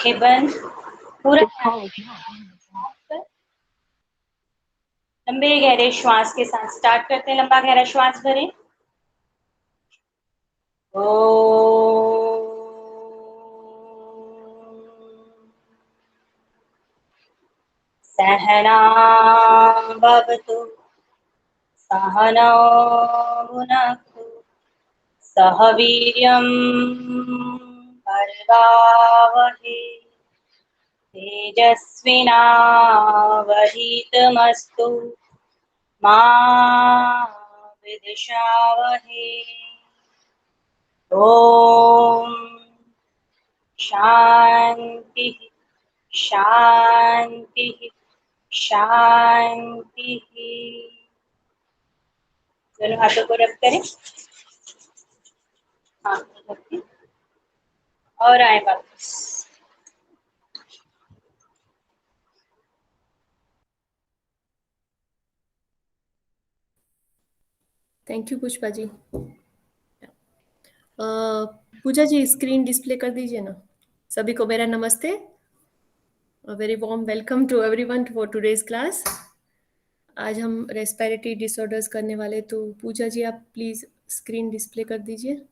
आंखें बंद, पूरा लंबे गहरे श्वास के साथ स्टार्ट करते हैं। लंबा गहरा श्वास भरें। सहना भवतु सहनौ भुनक्तु सह वीर्यं करवावहै तेजस्विनावधीतमस्तु मा विद्विषावहै। ओम शांति शांति शांति। दोनों हाथों को रब करें। हाँ, और आए वापस। Thank you Pushpa ji. Pooja ji screen display कर दीजिए ना। सभी को मेरा नमस्ते। Very warm welcome to everyone for today's class. आज हम रेस्पिरेटरी डिसऑर्डर्स करने वाले, तो पूजा जी आप प्लीज स्क्रीन डिस्प्ले कर दीजिए।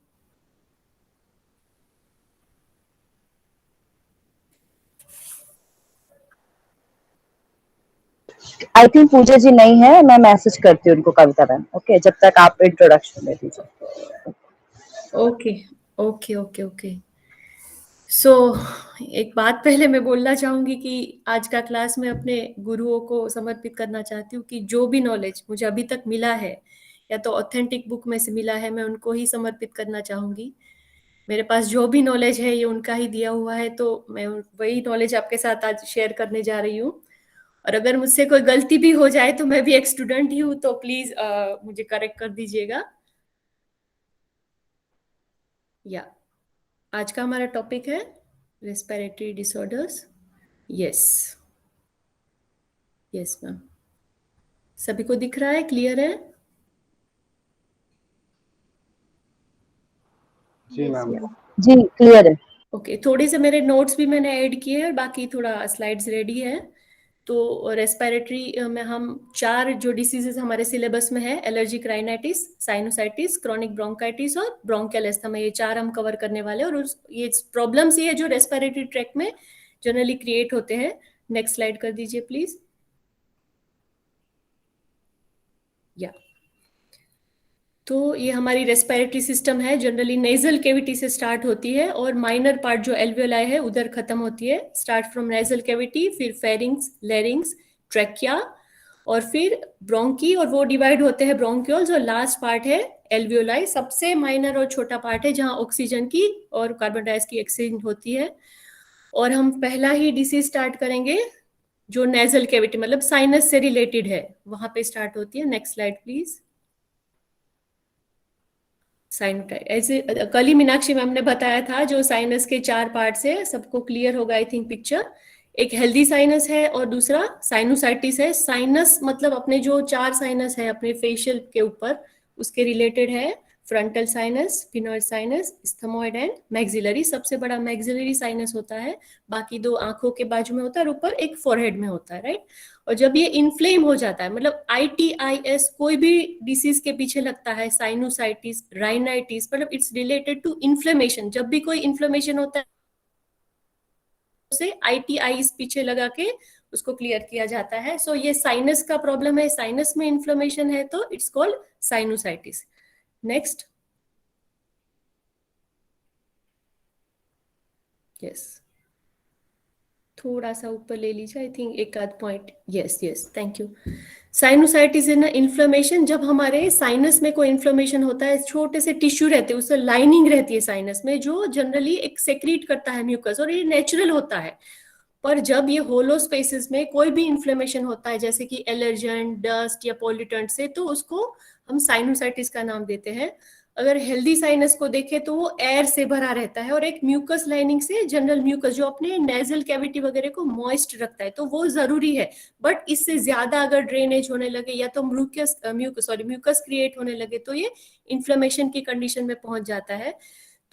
आई थिंक पूजा जी नहीं है, मैं मैसेज करती हूँ उनको कविता मैम। ओके, जब तक आप इंट्रोडक्शन दे दीजिए। Okay okay okay okay. So एक बात पहले मैं बोलना चाहूंगी कि आज का क्लास मैं अपने गुरुओं को समर्पित करना चाहती हूँ कि जो भी नॉलेज मुझे अभी तक मिला है या तो ऑथेंटिक बुक में से मिला है, मैं उनको ही समर्पित करना चाहूंगी। मेरे पास जो भी नॉलेज है ये उनका ही दिया हुआ है, तो मैं वही नॉलेज आपके साथ आज शेयर करने जा रही हूँ। और अगर मुझसे कोई गलती भी हो जाए तो मैं भी एक स्टूडेंट ही हूँ, तो प्लीज मुझे करेक्ट कर दीजिएगा। या आज का हमारा टॉपिक है respiratory disorders. Yes yes ma'am, सभी को दिख रहा है, क्लियर है? जी मैम। जी क्लियर है। ओके, थोड़े से मेरे नोट्स भी मैंने ऐड किए हैं, बाकी थोड़ा स्लाइड्स रेडी है। तो रेस्पिरेटरी में हम 4 जो डिसीजेस हमारे सिलेबस में है, allergic rhinitis, sinusitis, chronic bronchitis और ब्रोंकियल अस्थमा, ये 4 हम कवर करने वाले हैं। और ये प्रॉब्लम्स ही है जो रेस्पिरेटरी ट्रैक में जनरली क्रिएट होते हैं। नेक्स्ट स्लाइड कर दीजिए प्लीज। या तो ये हमारी रेस्पिरेटरी सिस्टम है, जनरली नेजल केविटी से स्टार्ट होती है और माइनर पार्ट जो एल्वियोलाई है उधर खत्म होती है। स्टार्ट फ्रॉम नेजल केविटी, फिर फेरिंग्स, लेरिंग्स, ट्रैकिया और फिर ब्रोंकी, और वो डिवाइड होते हैं ब्रोंक्यूल्स, और लास्ट पार्ट है एल्वियोलाई, सबसे माइनर और छोटा पार्ट है जहां ऑक्सीजन की और कार्बन डाइऑक्साइड की एक्सचेंज होती है। और हम पहला ही डिसीज स्टार्ट करेंगे जो नेजल केविटी मतलब साइनस से रिलेटेड है, वहां पे स्टार्ट होती है। Next slide please. साइनोटाइट, ऐसे कल ही मीनाक्षी मैम ने बताया था जो साइनस के 4 पार्ट्स है, सबको क्लियर होगा आई थिंक पिक्चर। एक हेल्दी साइनस है और दूसरा साइनोसाइटिस है। साइनस मतलब अपने जो 4 साइनस है अपने फेशियल के ऊपर, उसके रिलेटेड है। Frontal sinus, sphenoid sinus, ethmoid and maxillary. सबसे बड़ा मैक्सिलरी साइनस होता है, बाकी 2 आंखों के बाजू में होता है और ऊपर एक फोरहेड में होता है, राइट। और जब ये इन्फ्लेम हो जाता है, मतलब ITIS कोई भी डिसीज के पीछे लगता है, साइनोसाइटिस, राइनाइटिस, मतलब इट्स रिलेटेड टू इन्फ्लेमेशन। जब भी कोई इन्फ्लेमेशन होता है उसे ITIS पीछे लगा के उसको क्लियर किया जाता है। सो ये साइनस का प्रॉब्लम है, साइनस में इन्फ्लेमेशन है तो it's called sinusitis. Next. Yes, थोड़ा सा ऊपर ले लीजिए, आई थिंक एक आध point. Yes yes, thank you. Sinusitis है ना इन्फ्लेमेशन, जब हमारे साइनस में कोई इन्फ्लेमेशन होता है, छोटे से टिश्यू रहते हैं, उससे लाइनिंग रहती है साइनस में, जो जनरली एक सेक्रीट करता है म्यूकस, और ये नेचुरल होता है। पर जब ये होलो स्पेसेस में कोई भी इन्फ्लेमेशन होता है, जैसे कि एलर्जन, डस्ट या पॉल्यूटेंट से, तो उसको हम साइनोसाइटिस का नाम देते हैं। अगर हेल्दी साइनस को देखें तो वो एयर से भरा रहता है और एक म्यूकस लाइनिंग से, जनरल म्यूकस जो अपने नेजल कैविटी वगैरह को मॉइस्ट रखता है, तो वो जरूरी है। बट इससे ज्यादा अगर ड्रेनेज होने लगे या तो म्यूकस क्रिएट होने लगे, तो ये इन्फ्लेमेशन की कंडीशन में पहुंच जाता है।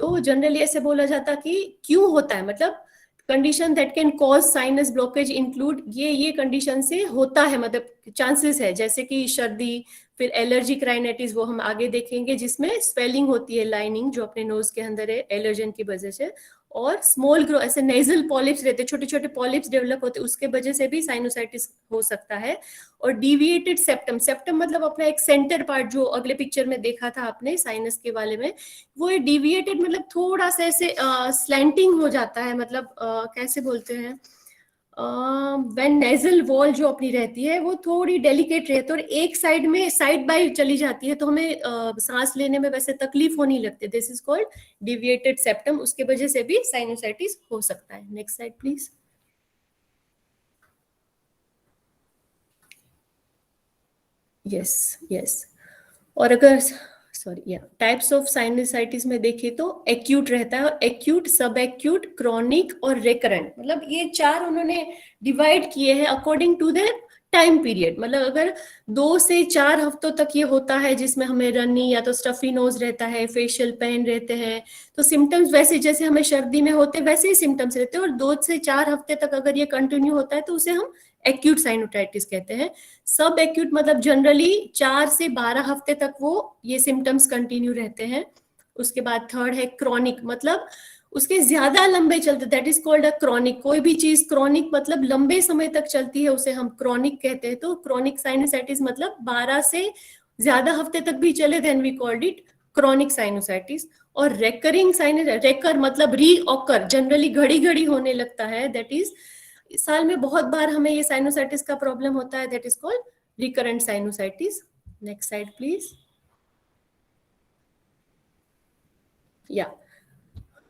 तो जनरली ऐसे बोला जाता कि क्यों होता है, मतलब condition that can cause sinus blockage include, ये कंडीशन से होता है, मतलब चांसेस है, जैसे कि सर्दी, फिर एलर्जिक राइनाइटिस, वो हम आगे देखेंगे, जिसमें स्वेलिंग होती है लाइनिंग जो अपने नोज के अंदर है एलर्जन की वजह से, और स्मॉल ग्रो ऐसे नेजल पॉलिप्स रहते हैं, छोटे छोटे पॉलिप्स डेवलप होते हैं, उसके वजह से भी साइनोसाइटिस हो सकता है। और डिविएटेड सेप्टम, सेप्टम मतलब अपना एक सेंटर पार्ट, जो अगले पिक्चर में देखा था आपने साइनस के वाले में, वो डिविएटेड मतलब थोड़ा सा ऐसे स्लैंटिंग हो जाता है, मतलब कैसे बोलते हैं, व्हेन नेजल वॉल जो अपनी रहती है वो थोड़ी डेलिकेट रहती है और एक साइड में साइड बाय चली जाती है, तो हमें सांस लेने में वैसे तकलीफ होने लगती है, this is called deviated septum, उसके वजह से भी साइनोसाइटिस हो सकता है। Next slide please. यस और अगर सॉरी टाइप्स ऑफ साइनोसाइटिस में देखें तो एक्यूट रहता है, और एक्यूट, सब एक्यूट, क्रॉनिक और रेकरेंट, मतलब ये चार उन्होंने डिवाइड किए हैं according to the time period. मतलब अगर 2 से 4 हफ्तों तक ये होता है, जिसमें हमें रनी या तो स्टफी नोज रहता है, फेशियल पेन रहते हैं, तो सिम्टम्स वैसे जैसे हमें सर्दी में होते हैं वैसे ही सिम्टम्स रहते हैं, और 2 से 4 हफ्ते तक अगर ये कंटिन्यू होता है तो उसे हम एक्यूट साइनोसाइटिस कहते हैं। सब एक्यूट मतलब जनरली 4 से 12 हफ्ते तक वो ये सिम्टम्स कंटिन्यू रहते हैं। उसके बाद थर्ड है क्रॉनिक, मतलब उसके ज्यादा लंबे चलते, that is called a chronic. कोई भी चीज क्रॉनिक मतलब लंबे समय तक चलती है उसे हम क्रॉनिक कहते हैं। तो क्रॉनिक साइनोसाइटिस मतलब 12 से ज्यादा हफ्ते तक भी चले, then we called it chronic sinusitis. और रेकरिंग साइनस, रेकर मतलब री ऑकर, जनरली घड़ी घड़ी होने लगता है, दैट इज साल में बहुत बार हमें ये साइनोसाइटिस का प्रॉब्लम होता है, that is called recurrent sinusitis. Next slide please. या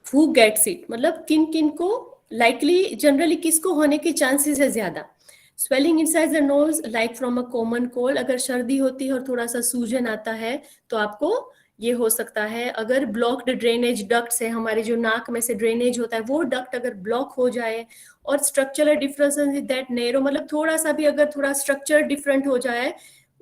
हु गेट्स इट, मतलब किन किन को लाइकली, जनरली किसको होने के चांसेस है ज्यादा। Swelling inside the nose like from a common cold, अगर सर्दी होती है और थोड़ा सा सूजन आता है तो आपको ये हो सकता है। अगर ब्लॉक्ड ड्रेनेज डक्ट्स है, हमारे जो नाक में से ड्रेनेज होता है वो डक्ट अगर ब्लॉक हो जाए, और structural differences is that narrow, मतलब थोड़ा सा भी अगर थोड़ा स्ट्रक्चर डिफरेंट हो जाए,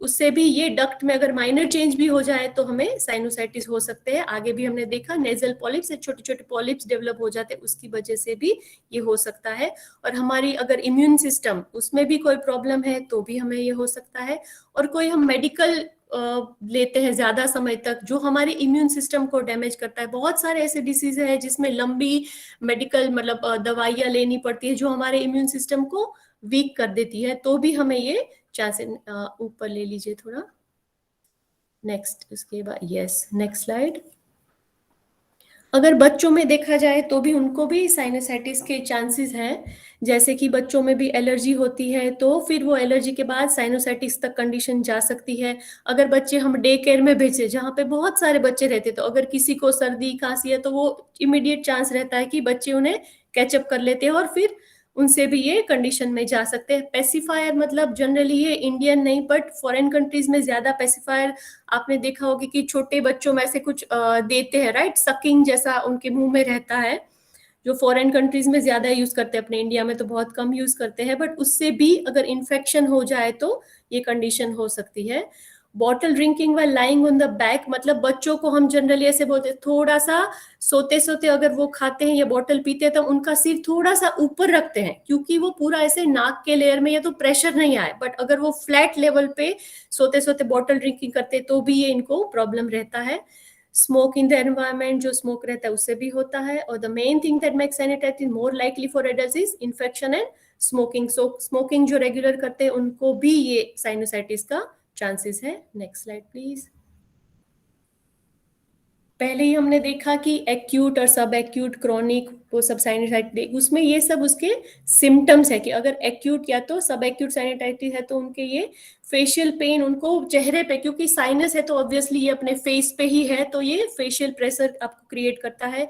उससे भी ये डक्ट में अगर माइनर चेंज भी हो जाए तो हमें साइनोसाइटिस हो सकते हैं। आगे भी हमने देखा नेजल पॉलिप्स से छोटे छोटे पॉलिप्स डेवलप हो जाते हैं, उसकी वजह से भी ये हो सकता है। और हमारी अगर इम्यून सिस्टम उसमें भी कोई प्रॉब्लम है तो भी हमें ये हो सकता है। और कोई हम मेडिकल लेते हैं ज्यादा समय तक जो हमारे इम्यून सिस्टम को डैमेज करता है, बहुत सारे ऐसे डिसीज है जिसमें लंबी मेडिकल मतलब दवाइयां लेनी पड़ती है जो हमारे इम्यून सिस्टम को वीक कर देती है, तो भी हमें ये चांसेस। ऊपर ले लीजिए थोड़ा, नेक्स्ट, इसके बाद यस नेक्स्ट स्लाइड। अगर बच्चों में देखा जाए तो भी उनको भी साइनोसाइटिस के चांसेस हैं, जैसे कि बच्चों में भी एलर्जी होती है तो फिर वो एलर्जी के बाद साइनोसाइटिस तक कंडीशन जा सकती है। अगर बच्चे हम डे केयर में भेजे जहाँ पे बहुत सारे बच्चे रहते, तो अगर किसी को सर्दी खांसी है तो वो इमीडिएट चांस रहता है कि बच्चे उन्हें कैचअप कर लेते हैं और फिर उनसे भी ये कंडीशन में जा सकते हैं। पेसिफायर मतलब जनरली ये इंडियन नहीं बट फॉरेन कंट्रीज में ज्यादा पेसिफायर आपने देखा होगा कि छोटे बच्चों में से कुछ देते हैं, राइट, सकिंग जैसा उनके मुंह में रहता है, जो फॉरेन कंट्रीज में ज्यादा यूज करते हैं, अपने इंडिया में तो बहुत कम यूज करते हैं, बट उससे भी अगर इन्फेक्शन हो जाए तो ये कंडीशन हो सकती है। बॉटल ड्रिंकिंग व लाइंग ऑन द बैक, मतलब बच्चों को हम जनरली ऐसे बोलते हैं थोड़ा सा सोते सोते अगर वो खाते हैं या बॉटल पीते हैं तो उनका सिर थोड़ा सा ऊपर रखते हैं, क्योंकि वो पूरा ऐसे नाक के लेयर में या तो प्रेशर नहीं आए, बट अगर वो फ्लैट लेवल पे सोते सोते बॉटल ड्रिंकिंग करते तो भी ये इनको प्रॉब्लम रहता है। स्मोक इन द एनवायरमेंट, जो स्मोक रहता है उससे भी होता है। और the main thing that makes sinusitis more likely for adults is infection and smoking. So smoking जो रेगुलर करते हैं उनको भी ये साइनोसाइटिस का चांसेस है। Next slide please. पहले ही हमने देखा कि एक्यूट और सब एक्यूट, क्रॉनिक, वो सब साइनोसाइटिस, उसमें ये सब उसके सिम्टम्स है कि अगर एक्यूट या तो सब एक्यूट साइनोसाइटिस है तो उनके ये फेशियल पेन, उनको चेहरे पे, क्योंकि साइनस है तो ऑब्वियसली ये अपने फेस पे ही है तो ये फेशियल प्रेशर आपको क्रिएट करता है।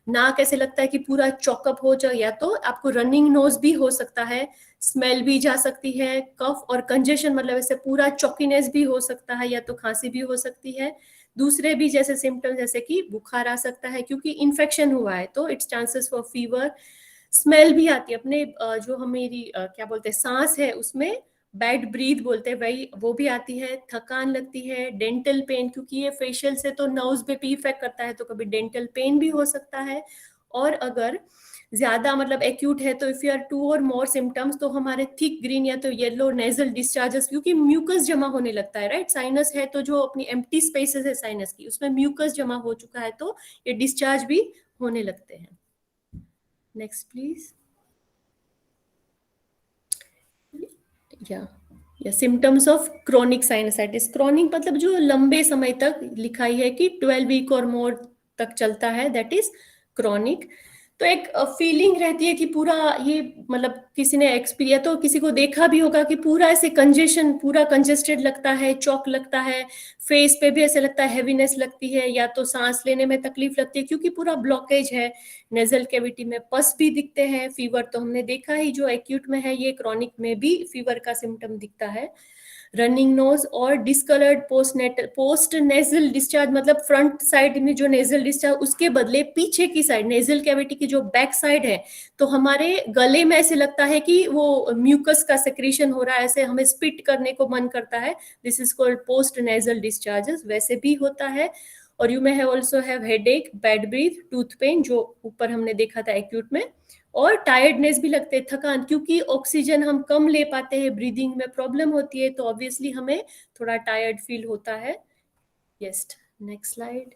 नाक ऐसे लगता है कि पूरा चॉकअप हो जाए, या तो आपको रनिंग नोज भी हो सकता है, स्मेल भी जा सकती है, कफ और कंजेशन मतलब ऐसे पूरा चॉकीनेस भी हो सकता है, या तो खांसी भी हो सकती है। दूसरे भी जैसे सिम्टम्स जैसे कि बुखार आ सकता है क्योंकि इन्फेक्शन हुआ है तो it's chances for fever. Smell भी आती है अपने जो हमारी क्या बोलते हैं सांस है उसमें बैड ब्रीथ बोलते हैं, वही वो भी आती है। थकान लगती है, डेंटल पेन, क्योंकि ये फेशियल से तो नर्व्स पे भी इफेक्ट करता है तो कभी डेंटल पेन भी हो सकता है। और अगर ज्यादा मतलब एक्यूट है तो इफ यू आर 2 और मोर सिम्टम्स तो हमारे थिक ग्रीन या तो येलो नेजल डिस्चार्जेस, क्योंकि म्यूकस जमा होने लगता है, राइट। साइनस है तो जो अपनी एम्प्टी स्पेसेस है साइनस की उसमें म्यूकस जमा हो चुका है तो ये डिस्चार्ज भी होने लगते हैं। Next please. या symptoms of chronic sinusitis. Chronic मतलब जो लंबे समय तक, लिखाई है कि 12 वीक और मोर तक चलता है, दैट इज क्रोनिक। तो एक फीलिंग रहती है कि पूरा ये मतलब किसी ने एक्सपीरियंस तो किसी को देखा भी होगा कि पूरा ऐसे कंजेशन, पूरा कंजेस्टेड लगता है, चौक लगता है, फेस पे भी ऐसे लगता है, हैवीनेस लगती है, या तो सांस लेने में तकलीफ लगती है क्योंकि पूरा ब्लॉकेज है। नेजल कैविटी में पस भी दिखते हैं। फीवर तो हमने देखा ही, जो एक्यूट में है, ये क्रोनिक में भी फीवर का सिम्टम दिखता है। रनिंग नोज और डिस्कलर्ड पोस्ट नेजल डिस्चार्ज, मतलब फ्रंट साइड में जो नेजल डिस्चार्ज उसके बदले पीछे की साइड, नेजल कैविटी की जो बैक साइड है, तो हमारे गले में ऐसे लगता है कि वो म्यूकस का सेक्रेशन हो रहा है, ऐसे हमें स्पिट करने को मन करता है। This is called post nasal discharges, वैसे भी होता है। और you may have also have headache, bad breath, tooth pain, जो ऊपर हमने देखा था एक्यूट में, और टायर्डनेस भी लगते हैं, थकान, क्योंकि ऑक्सीजन हम कम ले पाते हैं, ब्रीदिंग में प्रॉब्लम होती है, तो ऑब्वियसली हमें थोड़ा टायर्ड फील होता है। Yes, next slide.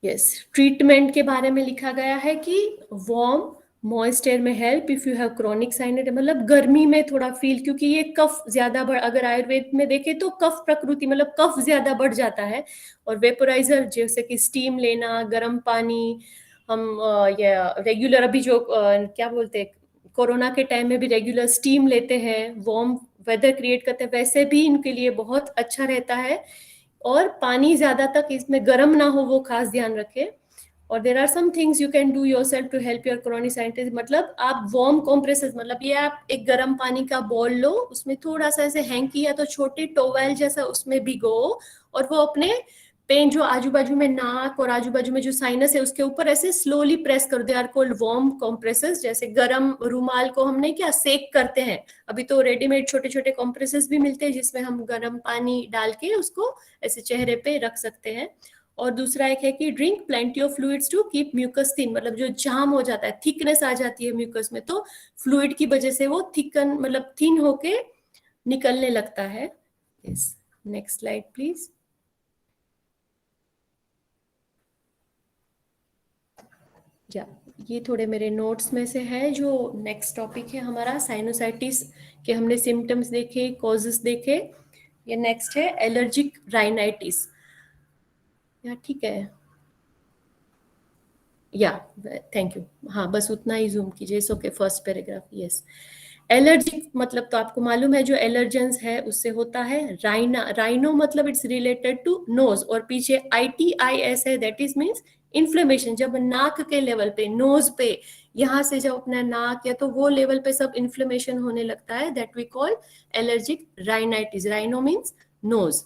Yes, treatment के बारे में लिखा गया है कि वार्म मॉइस्ट एयर में help if you have chronic sinus, मतलब गर्मी में थोड़ा फील, क्योंकि ये कफ ज्यादा बढ़, अगर आयुर्वेद में देखें तो कफ प्रकृति मतलब कफ ज्यादा बढ़ जाता है। और वेपोराइजर जैसे कि स्टीम लेना, गर्म पानी, हम ये रेगुलर अभी जो क्या बोलते हैं, कोरोना के टाइम में भी रेगुलर स्टीम लेते हैं, वार्म वेदर क्रिएट करते हैं, वैसे भी इनके लिए बहुत अच्छा रहता है। और पानी ज्यादा तक इसमें गर्म ना हो वो खास ध्यान रखें। और there are some things you can do yourself to help your chronic sinusitis, मतलब आप वार्म कॉम्प्रेसेस, मतलब ये आप एक गर्म पानी का बॉल लो, उसमें थोड़ा सा ऐसे हैंकी या तो छोटे टोवेल जैसा उसमें भिगो, और वो अपने पेन जो आजू बाजू में नाक और आजू बाजू में जो साइनस है उसके ऊपर ऐसे स्लोली प्रेस कर दो। दे आर कोल्ड वार्म कॉम्प्रेसेस, जैसे गर्म रुमाल को हमने क्या सेक करते हैं, अभी तो रेडीमेड छोटे छोटे कॉम्प्रेसेस भी मिलते हैं जिसमें हम गर्म पानी डाल के उसको ऐसे चेहरे पे रख सकते हैं। और दूसरा एक है कि drink plenty of fluids to keep mucus thin, मतलब जो जाम हो जाता है, थिकनेस आ जाती है म्यूकस में, तो फ्लूइड की वजह से वो थिकन मतलब थिन होके निकलने लगता है। Next slide please. या ये थोड़े मेरे नोट्स में से है। जो नेक्स्ट टॉपिक है हमारा साइनोसाइटिस के, हमने सिम्टम्स देखे, कॉजेस देखे। ये नेक्स्ट है एलर्जिक राइनाइटिस। या ठीक है, या थैंक यू, हाँ बस उतना ही जूम कीजिए, okay first paragraph. Yes, allergic मतलब तो आपको मालूम है जो एलर्जेंस है उससे होता है राइना। राइनो मतलब इट्स रिलेटेड टू नोज, और पीछे ITIS है, दैट इज मीन्स इन्फ्लेमेशन। जब नाक के लेवल पे, नोज पे, यहाँ से जब अपना नाक या तो वो लेवल पे सब इन्फ्लेमेशन होने लगता है, that we call allergic rhinitis. Rhino means nose.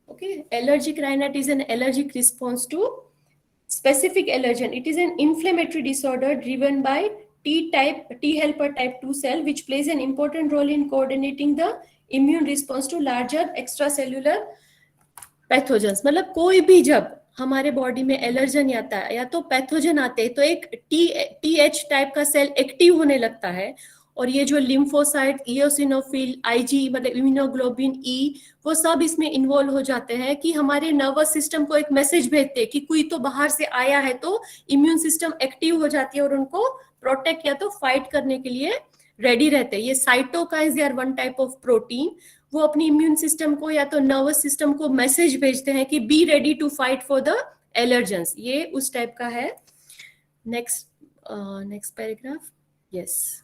Okay, allergic rhinitis an allergic response to specific allergen. It is an inflammatory disorder driven by T helper type 2 cell, which plays an important role in coordinating the immune response to larger extracellular pathogens. मतलब कोई भी जब हमारे body में allergen आता है या तो पैथोजन आते हैं, तो एक TH टाइप का सेल एक्टिव होने लगता है, और ये जो लिम्फोसाइट, इओसिनोफिल, IG मतलब इम्यूनोग्लोबिन E, वो सब इसमें इन्वॉल्व हो जाते हैं कि हमारे नर्वस सिस्टम को एक मैसेज भेजते हैं कि कोई तो बाहर से आया है, तो इम्यून सिस्टम एक्टिव हो जाती है और उनको प्रोटेक्ट या तो फाइट करने के लिए रेडी रहते हैं। ये cytokines are one type of protein, वो अपनी इम्यून सिस्टम को या तो नर्वस सिस्टम को मैसेज भेजते हैं कि be ready to fight for the allergens. ये उस टाइप का है। Next paragraph. यस,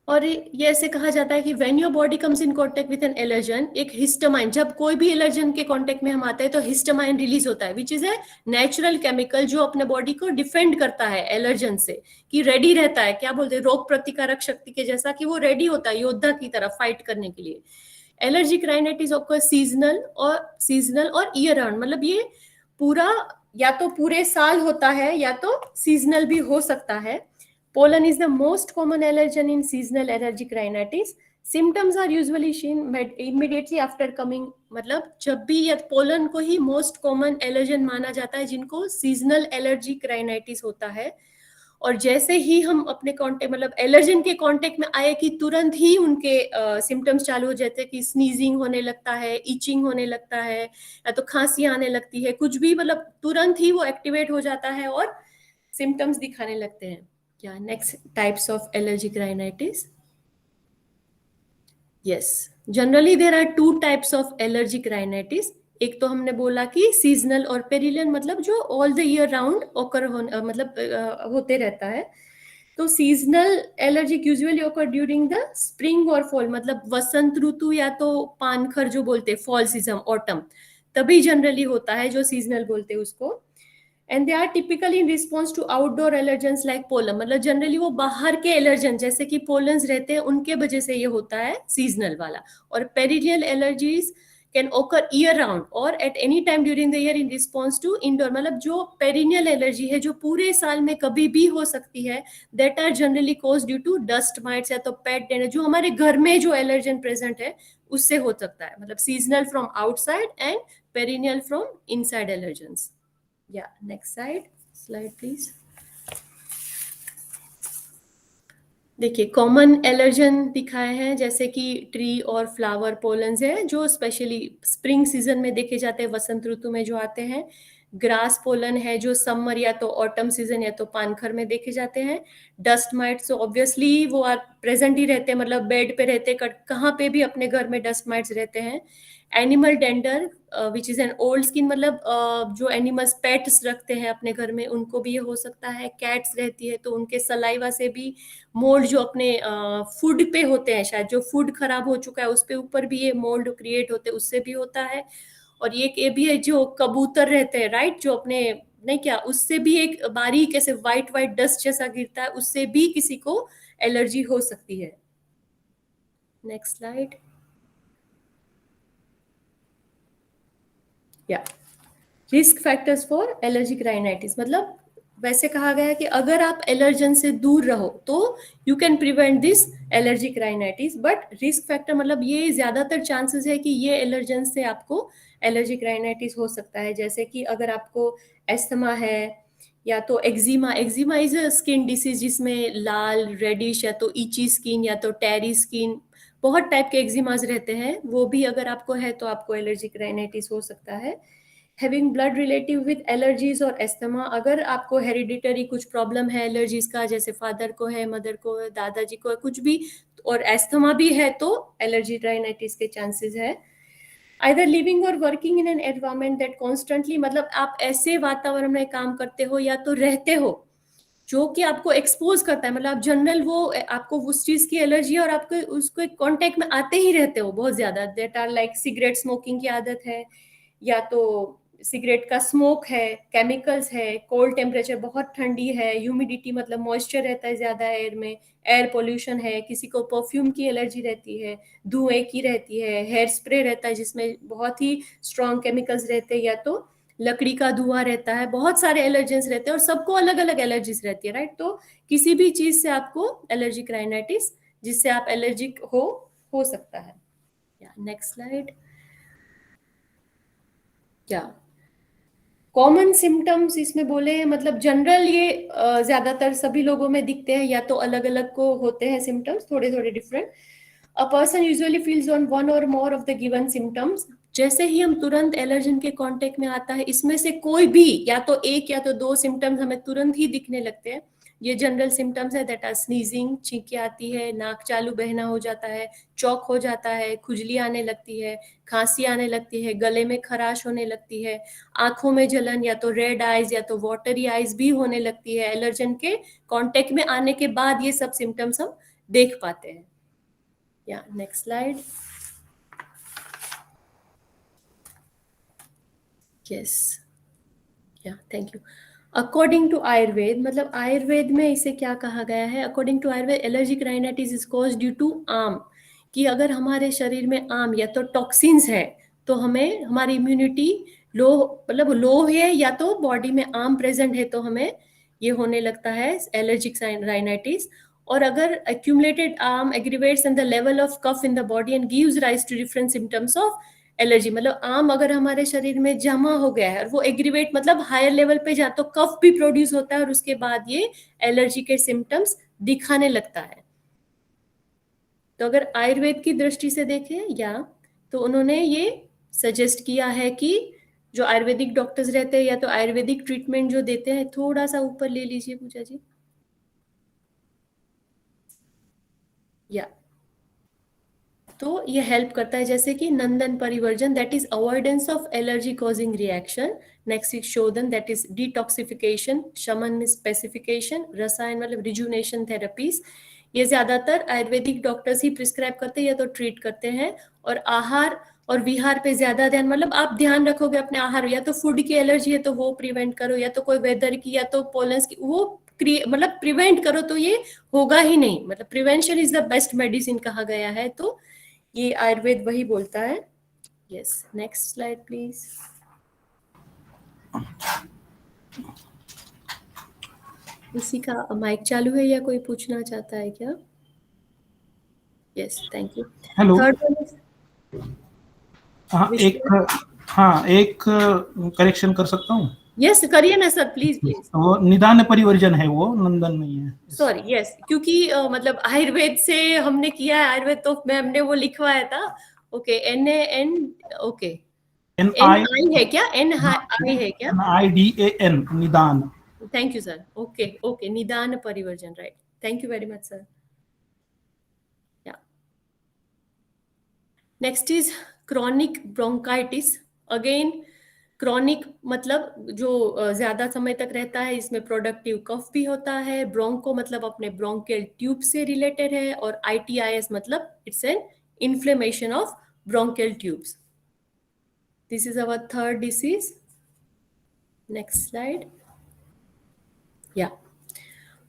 और ये ऐसे कहा जाता है कि when your body comes in contact with an allergen, एक हिस्टामाइन, जब कोई भी एलर्जन के कांटेक्ट में हम आते हैं तो हिस्टामाइन रिलीज होता है, which is a natural chemical जो अपने बॉडी को डिफेंड करता है एलर्जन से, कि रेडी रहता है, क्या बोलते हैं, रोग प्रतिकारक शक्ति के जैसा, कि वो रेडी होता है योद्धा की तरह फाइट करने के लिए। एलर्जिक राइनाइटिस ऑफ सीजनल और ईयर राउंड, मतलब ये पूरा या तो पूरे साल होता है या तो सीजनल भी हो सकता है। Pollen is the most common allergen in seasonal allergic rhinitis. Symptoms are usually seen immediately after coming, मतलब जब भी या पोलन को ही मोस्ट कॉमन एलर्जन माना जाता है जिनको सीजनल एलर्जिक राइनाइटिस होता है। और जैसे ही हम अपने कांटेक्ट मतलब एलर्जन के कांटेक्ट में आए कि तुरंत ही उनके सिम्टम्स चालू हो जाते हैं कि स्नीजिंग होने लगता है, इचिंग होने लगता है, या तो खांसी आने लगती है, कुछ भी मतलब तुरंत ही वो एक्टिवेट हो जाता है और सिम्टम्स दिखाने लगते हैं। क्या next types of allergic rhinitis? Yes, generally there are two types of allergic rhinitis. एक तो हमने बोला कि सीजनल और पेरिलियन, मतलब जो ऑल द ईयर राउंड ओकर होते रहता है। तो seasonal allergic usually occur during the spring और फॉल, मतलब वसंत ऋतु या तो पानखर जो बोलते हैं, फॉल सीजन, ऑटम, तभी जनरली होता है, जो सीजनल बोलते हैं उसको। And they are typically in response to outdoor allergens like pollen, मतलब जनरली वो बाहर के एलर्जन जैसे कि पोलन्स रहते हैं उनके वजह से ये होता है सीजनल वाला। और perennial allergies can occur year round और at any time during the year in response to indoor, मतलब जो पेरिनियल एलर्जी है जो पूरे साल में कभी भी हो सकती है, that are generally cause due to dust mites या तो पेट डेंजर, जो हमारे घर में जो एलर्जन प्रेजेंट है उससे हो सकता है। मतलब seasonal from outside and perennial from inside allergens. Yeah, next slide please. देखिए कॉमन एलर्जन दिखाए हैं जैसे कि ट्री और फ्लावर पोलन्स है जो स्पेशली स्प्रिंग सीजन में देखे जाते हैं, वसंत ऋतु में जो आते हैं। ग्रास पोलन है जो समर या तो ऑटम सीजन या तो पानखर में देखे जाते हैं। डस्ट माइट्स तो ऑब्वियसली वो आर प्रेजेंट ही रहते हैं, मतलब बेड पे रहते, कहाँ पे भी अपने घर में डस्ट माइट्स रहते हैं। Animal dander which is an old skin, मतलब जो एनिमल्स पेट्स रखते हैं अपने घर में उनको भी ये हो सकता है। कैट्स रहती है तो उनके सलाइवा से भी मोल्ड जो अपने फूड पे होते हैं, शायद जो फूड खराब हो चुका है उस पे ऊपर भी ये मोल्ड क्रिएट होते हैं, उससे भी होता है। और ये भी है जो कबूतर रहते हैं, राइट, जो अपने नहीं क्या, उससे भी एक बारीक ऐसे व्हाइट व्हाइट डस्ट जैसा गिरता है, उससे भी किसी को एलर्जी हो सकती है। Next slide. या risk factors for allergic rhinitis, मतलब वैसे कहा गया है कि अगर आप एलर्जन से दूर रहो तो you can prevent this allergic rhinitis, but risk factor मतलब ये ज्यादातर चांसेस है कि ये एलर्जन से आपको एलर्जिक राइनाइटिस हो सकता है। जैसे कि अगर आपको एस्थमा है या तो eczema, eczema is a skin disease जिसमें लाल रेडिश या तो इची स्किन या तो टेरी स्किन, बहुत टाइप के एक्जिमाज रहते हैं, वो भी अगर आपको है तो आपको एलर्जिक राइनाइटिस हो सकता है। Having blood relative with allergies और एस्थमा, अगर आपको हेरिडिटरी कुछ प्रॉब्लम है एलर्जीज का, जैसे फादर को है, मदर को है, दादाजी को है, कुछ भी, और एस्थमा भी है तो एलर्जी राइनाइटिस के चांसेस है। आइदर लिविंग और working in an environment that constantly, मतलब आप ऐसे वातावरण में काम करते हो या तो रहते हो जो कि आपको एक्सपोज करता है, मतलब आप जनरल वो आपको उस चीज की एलर्जी है और आपको उसको कांटेक्ट में आते ही रहते हो बहुत ज्यादा, that are like cigarette smoking की आदत है या तो सिगरेट का स्मोक है, केमिकल्स है, कोल्ड टेम्परेचर, बहुत ठंडी है, ह्यूमिडिटी मतलब मॉइस्चर रहता है ज्यादा एयर में, एयर पोल्यूशन है, किसी को परफ्यूम की एलर्जी रहती है, धुएं की रहती है, हेयर स्प्रे रहता है जिसमें बहुत ही स्ट्रॉन्ग केमिकल्स रहते हैं, या तो लकड़ी का धुआं रहता है, बहुत सारे एलर्जेंस रहते हैं और सबको अलग अलग एलर्जीज रहती है, राइट। तो किसी भी चीज से आपको एलर्जिक राइनाइटिस जिससे आप एलर्जिक हो सकता है। Next slide. क्या कॉमन सिम्टम्स इसमें बोले हैं, मतलब जनरल ये ज्यादातर सभी लोगों में दिखते हैं या तो अलग अलग को होते हैं सिम्टम्स, थोड़े थोड़े different. A person usually feels on one or more of the given symptoms, जैसे ही हम तुरंत एलर्जन के कांटेक्ट में आता है इसमें से कोई भी या तो एक या तो दो सिम्टम्स हमें तुरंत ही दिखने लगते हैं। ये जनरल सिम्टम्स है, दैट आर स्नीजिंग, छींकें आती है, नाक चालू बहना हो जाता है, चौक हो जाता है, खुजली आने लगती है, खांसी आने लगती है, गले में खराश होने लगती है, आंखों में जलन या तो रेड आईज या तो वाटरी आईज भी होने लगती है। एलर्जन के कांटेक्ट में आने के बाद ये सब सिम्टम्स हम देख पाते हैं। Yeah next slide. Yes, yeah thank you. According to Ayurveda, मतलब आयुर्वेद में इसे क्या कहा गया है, according to Ayurveda allergic rhinitis is cause due to ama, कि अगर हमारे शरीर में आम या तो टॉक्सिन्स है तो हमें हमारी इम्यूनिटी लो, मतलब लो है, या तो बॉडी में आम प्रेजेंट है तो हमें ये होने लगता है एलर्जिक राइनाइटिस। और अगर accumulated arm aggravates and the level of cough in the body and gives rise to different symptoms of allergy, मतलब आम अगर हमारे शरीर में जमा हो गया है और वो एग्रीवेट मतलब हायर लेवल पे जा तो कफ भी प्रोड्यूस होता है और उसके बाद ये एलर्जी के सिम्टम्स दिखाने लगता है। तो अगर आयुर्वेद की दृष्टि से देखें या तो उन्होंने ये सजेस्ट किया है कि जो आयुर्वेदिक डॉक्टर्स रहते हैं या तो आयुर्वेदिक ट्रीटमेंट जो देते हैं, थोड़ा सा ऊपर ले लीजिए पूजा जी, या तो ये हेल्प करता है, जैसे कि नंदन परिवर्जन that is avoidance of allergy causing reaction, next is शोधन दैट इज डिटॉक्सिफिकेशन, शमन में स्पेसिफिकेशन, रसायन मतलब रिजुनेशन थेरेपीज, ये ज्यादातर आयुर्वेदिक डॉक्टर्स ही प्रिस्क्राइब करते हैं या तो ट्रीट करते हैं। और आहार और विहार पे ज्यादा ध्यान, मतलब आप ध्यान रखोगे अपने आहार, या तो फूड की एलर्जी है तो वो प्रिवेंट करो, या तो कोई वेदर की या तो पोलन्स की, वो मतलब प्रिवेंट करो तो ये होगा ही नहीं, मतलब prevention is the best medicine कहा गया है, तो ये आयुर्वेद वही बोलता है। Yes, next slide please. किसी का माइक चालू है या कोई पूछना चाहता है क्या? Yes, thank you. Hello. Third एक करेक्शन कर सकता हूँ? यस करिए ना सर, प्लीज प्लीज। वो निदान परिवर्जन है, वो नंदन नहीं है। सॉरी, यस, क्योंकि मतलब आयुर्वेद से हमने किया है, आयुर्वेद तो हमने वो लिखवाया था। ओके, NAN, ओके, NI है क्या? NI है क्या? NIDAN, निदान। Thank you sir. Okay okay, निदान परिवर्जन, right, thank you very much sir. Yeah next is chronic bronchitis. Again chronic मतलब जो ज्यादा समय तक रहता है, इसमें प्रोडक्टिव कफ भी होता है। ब्रोंको मतलब अपने ब्रोंकियल ट्यूब से रिलेटेड है, और ITIS मतलब it's an inflammation of bronchial tubes. This is our third disease. Next slide. Yeah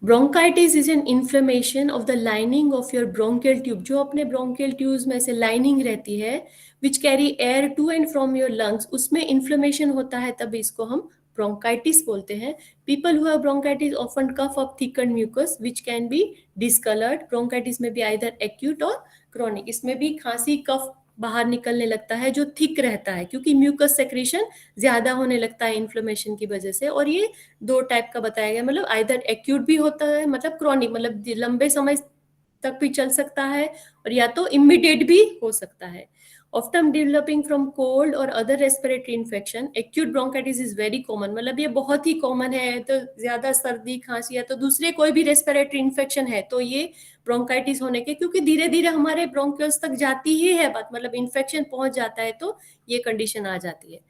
bronchitis is an inflammation of the lining of your bronchial tube, जो अपने ब्रोंकियल ट्यूब्स में से lining रहती है which carry air to and from your lungs, उसमें inflammation होता है, तभी इसको हम ब्रोंकाइटिस बोलते हैं। People who have bronchitis often cough up thicken mucus which can be discoloured. Bronchitis में भी आइदर एक्यूट और क्रॉनिक, इसमें भी खांसी कफ बाहर निकलने लगता है जो थिक रहता है, क्योंकि म्यूकस सेक्रेशन ज्यादा होने लगता है इन्फ्लेमेशन की वजह से। और ये दो टाइप का बताया गया, मतलब आइदर एक्यूट भी होता है, मतलब क्रॉनिक मतलब लंबे समय तक भी चल सकता है, और या तो इमीडिएट भी हो सकता है। ऑफ्टन डेवलपिंग फ्रॉम कोल्ड और other respiratory infection. Acute bronchitis is very common, मतलब ये बहुत ही कॉमन है, तो ज्यादा सर्दी खांसी या तो दूसरे कोई भी रेस्पिरेटरी इन्फेक्शन है तो ये ब्रोंकाइटिस होने के, क्योंकि धीरे धीरे हमारे ब्रोंकियल्स तक जाती ही है बात, मतलब इन्फेक्शन पहुंच जाता है तो ये कंडीशन आ जाती है।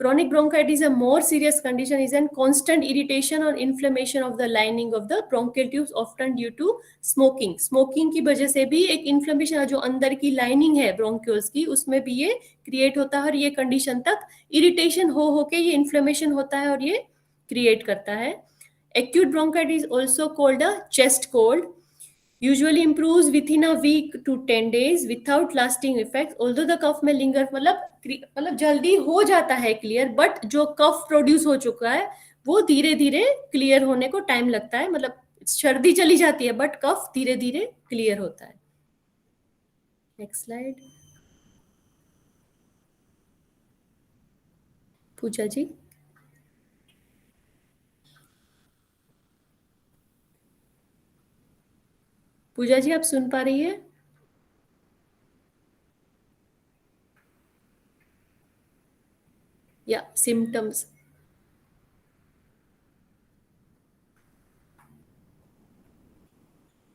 Chronic bronchitis, a more serious condition, is a constant irritation or inflammation of the lining of the bronchial tubes, often due to smoking. Smoking की वजह से भी एक inflammation, जो अंदर की lining है bronchioles की, उसमें भी ये create होता है, और ये condition तक irritation हो के ये inflammation होता है और ये create करता है। Acute bronchitis, also called a chest cold, usually improves within a week to 10 days without lasting effects, although the cough may linger, मतलब जल्दी हो जाता है क्लियर, बट जो कफ प्रोड्यूस हो चुका है वो धीरे धीरे क्लियर होने को टाइम लगता है, मतलब सर्दी चली जाती है बट कफ धीरे धीरे क्लियर होता है। नेक्स्ट स्लाइड पूजा जी। पूजा जी आप सुन पा रही है? या सिम्टम्स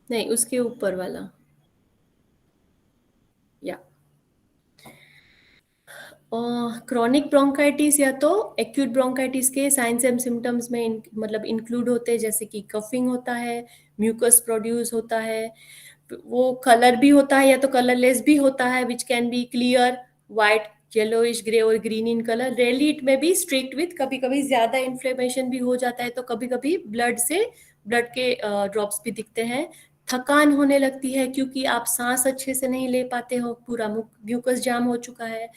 नहीं, उसके ऊपर वाला। या क्रॉनिक ब्रोंकाइटिस या तो एक्यूट ब्रोंकाइटिस के साइंस एंड सिम्टम्स में मतलब इंक्लूड होते हैं, जैसे कि कफिंग होता है, म्यूकस प्रोड्यूस होता है, वो कलर भी होता है या तो कलरलेस भी होता है, which can be clear white, yellowish, grey और green in colour. Rarely it may be strict with, कभी कभी ज्यादा इन्फ्लेमेशन भी हो जाता है, तो कभी कभी ब्लड के ड्रॉप्स भी दिखते हैं। थकान होने लगती है क्योंकि आप सांस अच्छे से नहीं ले पाते हो, पूरा म्यूकस जाम हो चुका है।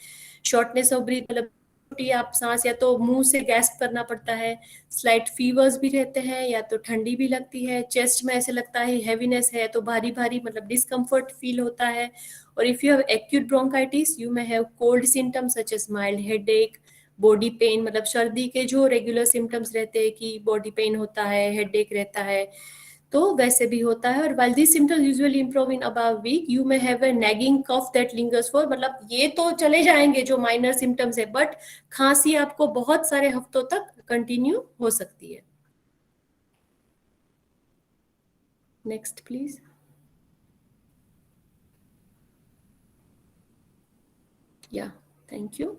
शॉर्टनेस ऑफ ब्रीथ, मतलब आप सांस या तो मुंह से गैस्प करना पड़ता है, स्लाइट फीवर्स भी रहते हैं, या तो ठंडी भी लगती है, चेस्ट में ऐसे लगता है हैवीनेस है, तो भारी भारी मतलब डिस्कम्फर्ट फील होता है। और if you have acute bronchitis you may have cold symptoms such as mild headache, body pain, मतलब सर्दी के जो रेगुलर सिम्टम्स रहते हैं कि बॉडी पेन होता है, हेडेक रहता है, तो वैसे भी होता है। और while these symptoms usually improve in about a week, you may have a nagging cough that lingers for, मतलब ये तो चले जाएंगे जो माइनर सिम्टम्स है, बट खांसी आपको बहुत सारे हफ्तों तक कंटिन्यू हो सकती है। Next please. Yeah thank you.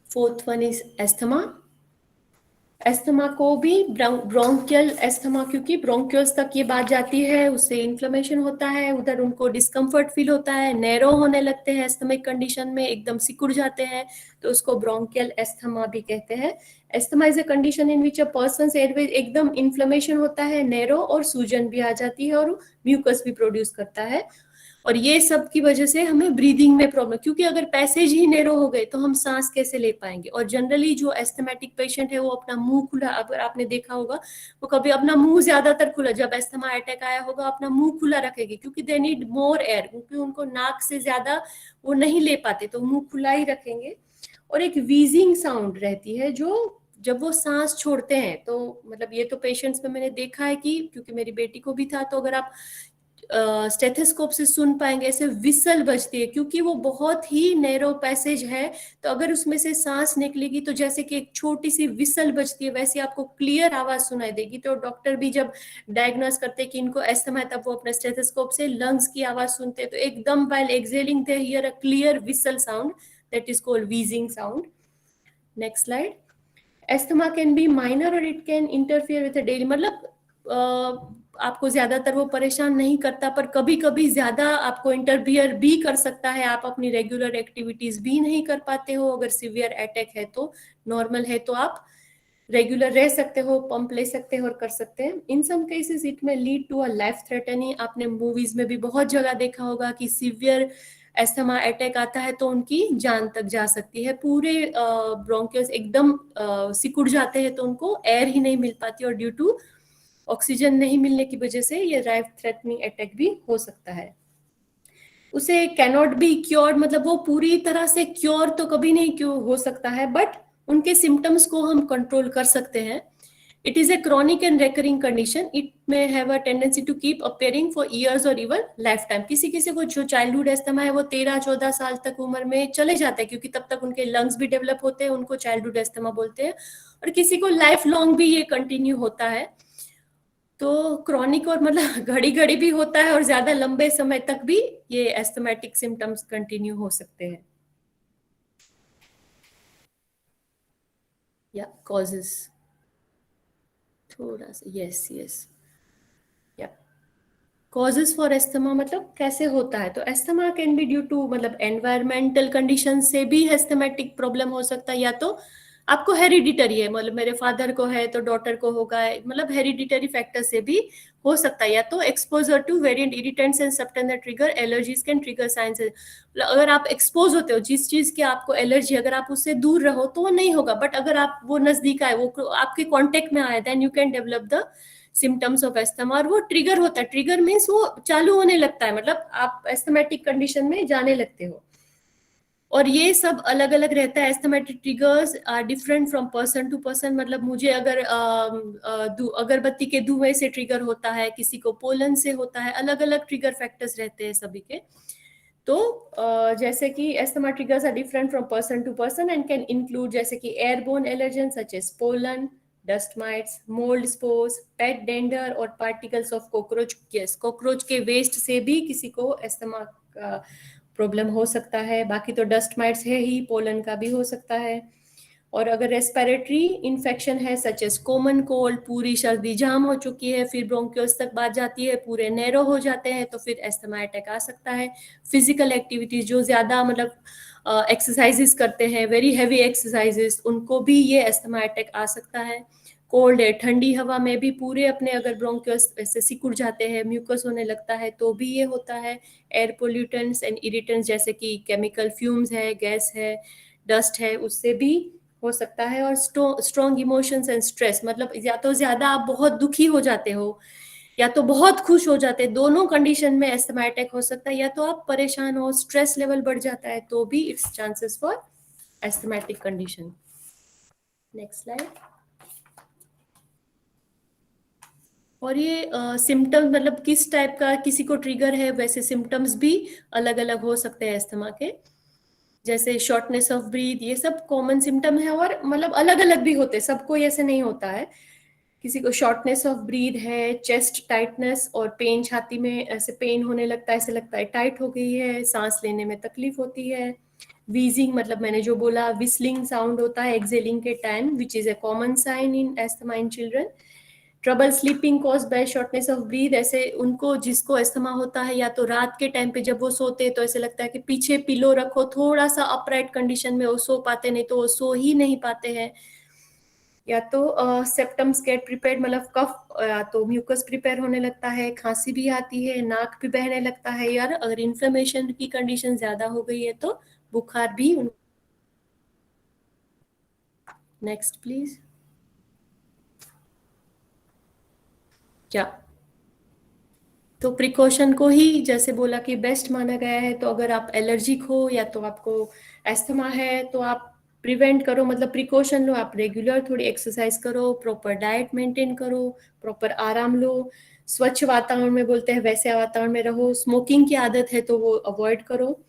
Fourth one is asthma. Asthma को भी ब्रोंकियल एस्थमा, क्योंकि ब्रोंकियल्स तक ये बात जाती है, उससे इन्फ्लेमेशन होता है, उधर उनको डिस्कम्फर्ट फील होता है, नैरो होने लगते हैं एस्थमिक कंडीशन में, एकदम सिकुड़ जाते हैं, तो उसको ब्रोंकियल एस्थमा भी कहते हैं। Asthma is a condition in which a persons Airways एकदम इन्फ्लेमेशन होता है, नैरो और सूजन भी आ जाती है, और म्यूकस भी प्रोड्यूस करता है। और ये सब की वजह से हमें ब्रीदिंग में प्रॉब्लम, क्योंकि अगर पैसेज ही नैरो हो गए तो हम सांस कैसे ले पाएंगे। और जनरली जो एस्थमेटिक पेशेंट है वो अपना मुंह खुला, अगर आपने देखा होगा वो कभी अपना मुंह ज्यादातर खुला, जब एस्थमा अटैक आया होगा अपना मुंह खुला रखेगी, क्योंकि दे नीड मोर एयर, क्योंकि उनको नाक से ज्यादा वो नहीं ले पाते, तो मुंह खुला ही रखेंगे। और एक वीजिंग साउंड रहती है जो जब वो सांस छोड़ते हैं, तो मतलब ये तो पेशेंट्स में मैंने देखा है कि, क्योंकि मेरी बेटी को भी था, तो अगर आप स्टेथोस्कोप से सुन पाएंगे ऐसे विसल बजती है, क्योंकि वो बहुत ही नैरो पैसेज है, तो अगर उसमें से सांस निकलेगी तो जैसे कि एक छोटी सी विसल बजती है, वैसे आपको क्लियर आवाज सुनाई देगी। तो डॉक्टर भी जब डायग्नोस करते हैं कि इनको एस्थमा है, तब वो अपने स्टेथोस्कोप से लंग्स की आवाज सुनते हैं, तो एकदम while exhaling they hear a clear whistle sound, that is called wheezing sound. Next slide. Asthma can be minor और it can interfere with daily, मतलब आपको ज्यादातर वो परेशान नहीं करता, पर कभी कभी ज्यादा आपको इंटरफियर भी कर सकता है, आप अपनी रेगुलर एक्टिविटीज भी नहीं कर पाते हो। अगर सीवियर अटैक है तो, नॉर्मल है तो आप रेगुलर रह सकते हो, पंप ले सकते हो और कर सकते हैं। In some cases it may lead to a life threatening, आपने मूवीज में भी बहुत जगह देखा होगा कि सीवियर एस्थमा अटैक आता है तो उनकी जान तक जा सकती है, पूरे ब्रोंकियल्स एकदम सिकुड़ जाते हैं, तो उनको एयर ही नहीं मिल पाती, और ड्यू टू ऑक्सीजन नहीं मिलने की वजह से ये लाइफ थ्रेटनिंग अटैक भी हो सकता है। उसे कैनॉट बी क्योर्ड, मतलब वो पूरी तरह से क्योर तो कभी नहीं क्योर हो सकता है, बट उनके सिम्टम्स को हम कंट्रोल कर सकते हैं। It is a chronic and recurring condition, it may have a tendency to keep appearing for years और इवन लाइफ टाइम। किसी किसी को जो चाइल्डहुड एस्थमा है वो 13-14 साल तक उम्र में चले जाते हैं, क्योंकि तब तक उनके लंग्स भी डेवलप होते हैं, उनको चाइल्डहुड एस्थमा बोलते हैं। और किसी को लाइफ लॉन्ग भी ये कंटिन्यू होता है। तो क्रॉनिक और मतलब घड़ी घड़ी भी होता है, और ज्यादा लंबे समय तक भी ये एस्थमेटिक सिम्टम्स कंटिन्यू हो सकते हैं। या कॉजेस थोड़ा सा, yes yes, yeah causes for asthma मतलब कैसे होता है, तो asthma can be due to, मतलब एनवायरमेंटल कंडीशन से भी एस्थमेटिक प्रॉब्लम हो सकता है, या तो आपको हेरिडिटरी है, मतलब मेरे फादर को है तो डॉटर को होगा, मतलब हेरिडिटरी फैक्टर से भी हो सकता है, या तो exposure to variant irritants and substance trigger allergies can trigger signs. अगर आप एक्सपोज होते हो जिस चीज की आपको एलर्जी, अगर आप उससे दूर रहो तो वो नहीं होगा, बट अगर आप वो नजदीक आए, वो आपके कॉन्टेक्ट में आए, then you can develop the symptoms of asthma, और वो ट्रिगर होता है। ट्रिगर मीन्स वो चालू होने लगता है, मतलब आप एस्थमेटिक कंडीशन में जाने लगते हो। और ये सब अलग अलग रहता है, asthmatic triggers are different from person to person, मतलब मुझे अगर अगरबत्ती के धुएं से ट्रिगर होता है, किसी को पोलन से होता है, अलग अलग ट्रिगर फैक्टर्स रहते हैं सभी के। तो जैसे कि asthma triggers are different from person to person and can include जैसे कि airborne allergen such as pollen, dust mites, mould spores, pet dander और particles of cockroach. Yes, cockroach के वेस्ट से भी किसी को एस्थमा का प्रॉब्लम हो सकता है। बाकी तो डस्ट माइट्स है ही, पोलन का भी हो सकता है। और अगर रेस्पिरेटरी इन्फेक्शन है सच एज कॉमन कोल्ड, पूरी सर्दी जाम हो चुकी है, फिर ब्रोंकियल्स तक बात जाती है, पूरे नैरो हो जाते हैं, तो फिर एस्थमा अटैक आ सकता है। फिजिकल एक्टिविटीज जो ज्यादा मतलब एक्सरसाइजेस करते हैं, वेरी हैवी एक्सरसाइजेस, उनको भी ये एस्थमा अटैक आ सकता है। कोल्ड है, ठंडी हवा में भी पूरे अपने अगर ब्रोंकियल्स ऐसे सिकुड़ जाते हैं, म्यूकस होने लगता है, तो भी ये होता है। एयर पोल्यूटेंट्स एंड इरिटेंट्स जैसे कि केमिकल फ्यूम्स है, गैस है, डस्ट है उससे भी हो सकता है, और स्ट्रॉन्ग इमोशंस एंड स्ट्रेस, मतलब या तो ज्यादा आप बहुत दुखी हो जाते हो या तो बहुत खुश हो जाते हैं, दोनों कंडीशन में अस्थमा अटैक हो सकता है, या तो आप परेशान हो, स्ट्रेस लेवल बढ़ जाता है, तो भी it's chances for asthmatic condition. Next slide. और ये सिम्टम्स मतलब किस टाइप का किसी को ट्रिगर है, वैसे सिम्टम्स भी अलग अलग हो सकते हैं अस्थमा के, जैसे शॉर्टनेस ऑफ ब्रीथ, ये सब कॉमन सिम्टम है और मतलब अलग अलग भी होते हैं, सबको ऐसे नहीं होता है। किसी को शॉर्टनेस ऑफ ब्रीथ है, चेस्ट टाइटनेस और पेन, छाती में ऐसे पेन होने लगता है, ऐसे लगता है टाइट हो गई है, सांस लेने में तकलीफ होती है। वीजिंग मतलब मैंने जो बोला, विस्लिंग साउंड होता है एक्सेलिंग के time, which is a common sign in asthma in children. Trouble sleeping cause by shortness of breath, ऐसे उनको जिसको अस्थमा होता है या तो रात के टाइम पे जब वो सोते हैं तो ऐसे लगता है कि पीछे पिलो रखो, थोड़ा सा अपराइट कंडीशन में वो सो पाते, नहीं तो वो सो ही नहीं पाते हैं। या तो सेप्टम्स गेट प्रिपेयर्ड, मतलब कफ या तो म्यूकस प्रिपेयर होने लगता है, खांसी भी आती है, नाक भी बहने लगता है, यार अगर इन्फ्लेमेशन की कंडीशन ज्यादा हो गई है तो बुखार भी। Next please. क्या तो प्रिकॉशन को ही जैसे बोला कि बेस्ट माना गया है, तो अगर आप एलर्जिक हो या तो आपको एस्थमा है तो आप प्रिवेंट करो, मतलब प्रिकॉशन लो, आप रेगुलर थोड़ी एक्सरसाइज करो, प्रॉपर डाइट मेंटेन करो, प्रॉपर आराम लो, स्वच्छ वातावरण में बोलते हैं वैसे वातावरण में रहो, स्मोकिंग की आदत है तो वो अवॉइड करो,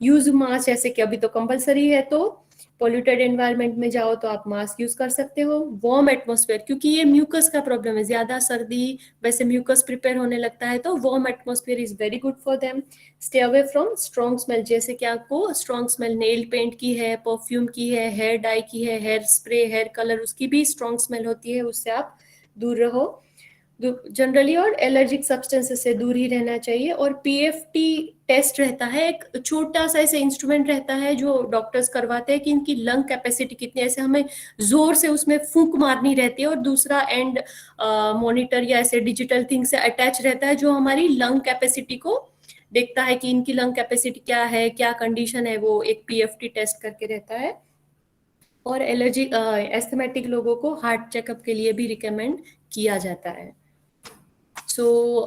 यूज मास्क, जैसे कि अभी तो कंपलसरी है, तो पॉल्यूटेड एनवायरनमेंट में जाओ तो आप मास्क यूज कर सकते हो, वार्म एटमॉस्फेयर, क्योंकि ये म्यूकस का प्रॉब्लम है, ज्यादा सर्दी वैसे म्यूकस प्रिपेयर होने लगता है, तो warm atmosphere is very good for them. Stay away from strong smell, जैसे कि आपको स्ट्रॉन्ग स्मेल नेल पेंट की है, परफ्यूम की है, हेयर डाई की है, हेयर स्प्रे, हेयर कलर, उसकी भी स्ट्रॉन्ग स्मेल होती है, उससे आप दूर रहो जनरली, और एलर्जिक सब्सटेंसेस से दूर ही रहना चाहिए। और पीएफटी टेस्ट रहता है, एक छोटा सा ऐसे इंस्ट्रूमेंट रहता है जो डॉक्टर्स करवाते हैं कि इनकी लंग कैपेसिटी कितनी है, ऐसे हमें जोर से उसमें फूंक मारनी रहती है, और दूसरा एंड मॉनिटर या ऐसे डिजिटल थिंग से अटैच रहता है जो हमारी लंग कैपेसिटी को देखता है कि इनकी लंग कैपेसिटी क्या है, क्या कंडीशन है, वो एक पीएफटी टेस्ट करके रहता है। और एलर्जी एस्थमेटिक लोगों को हार्ट चेकअप के लिए भी रिकमेंड किया जाता है।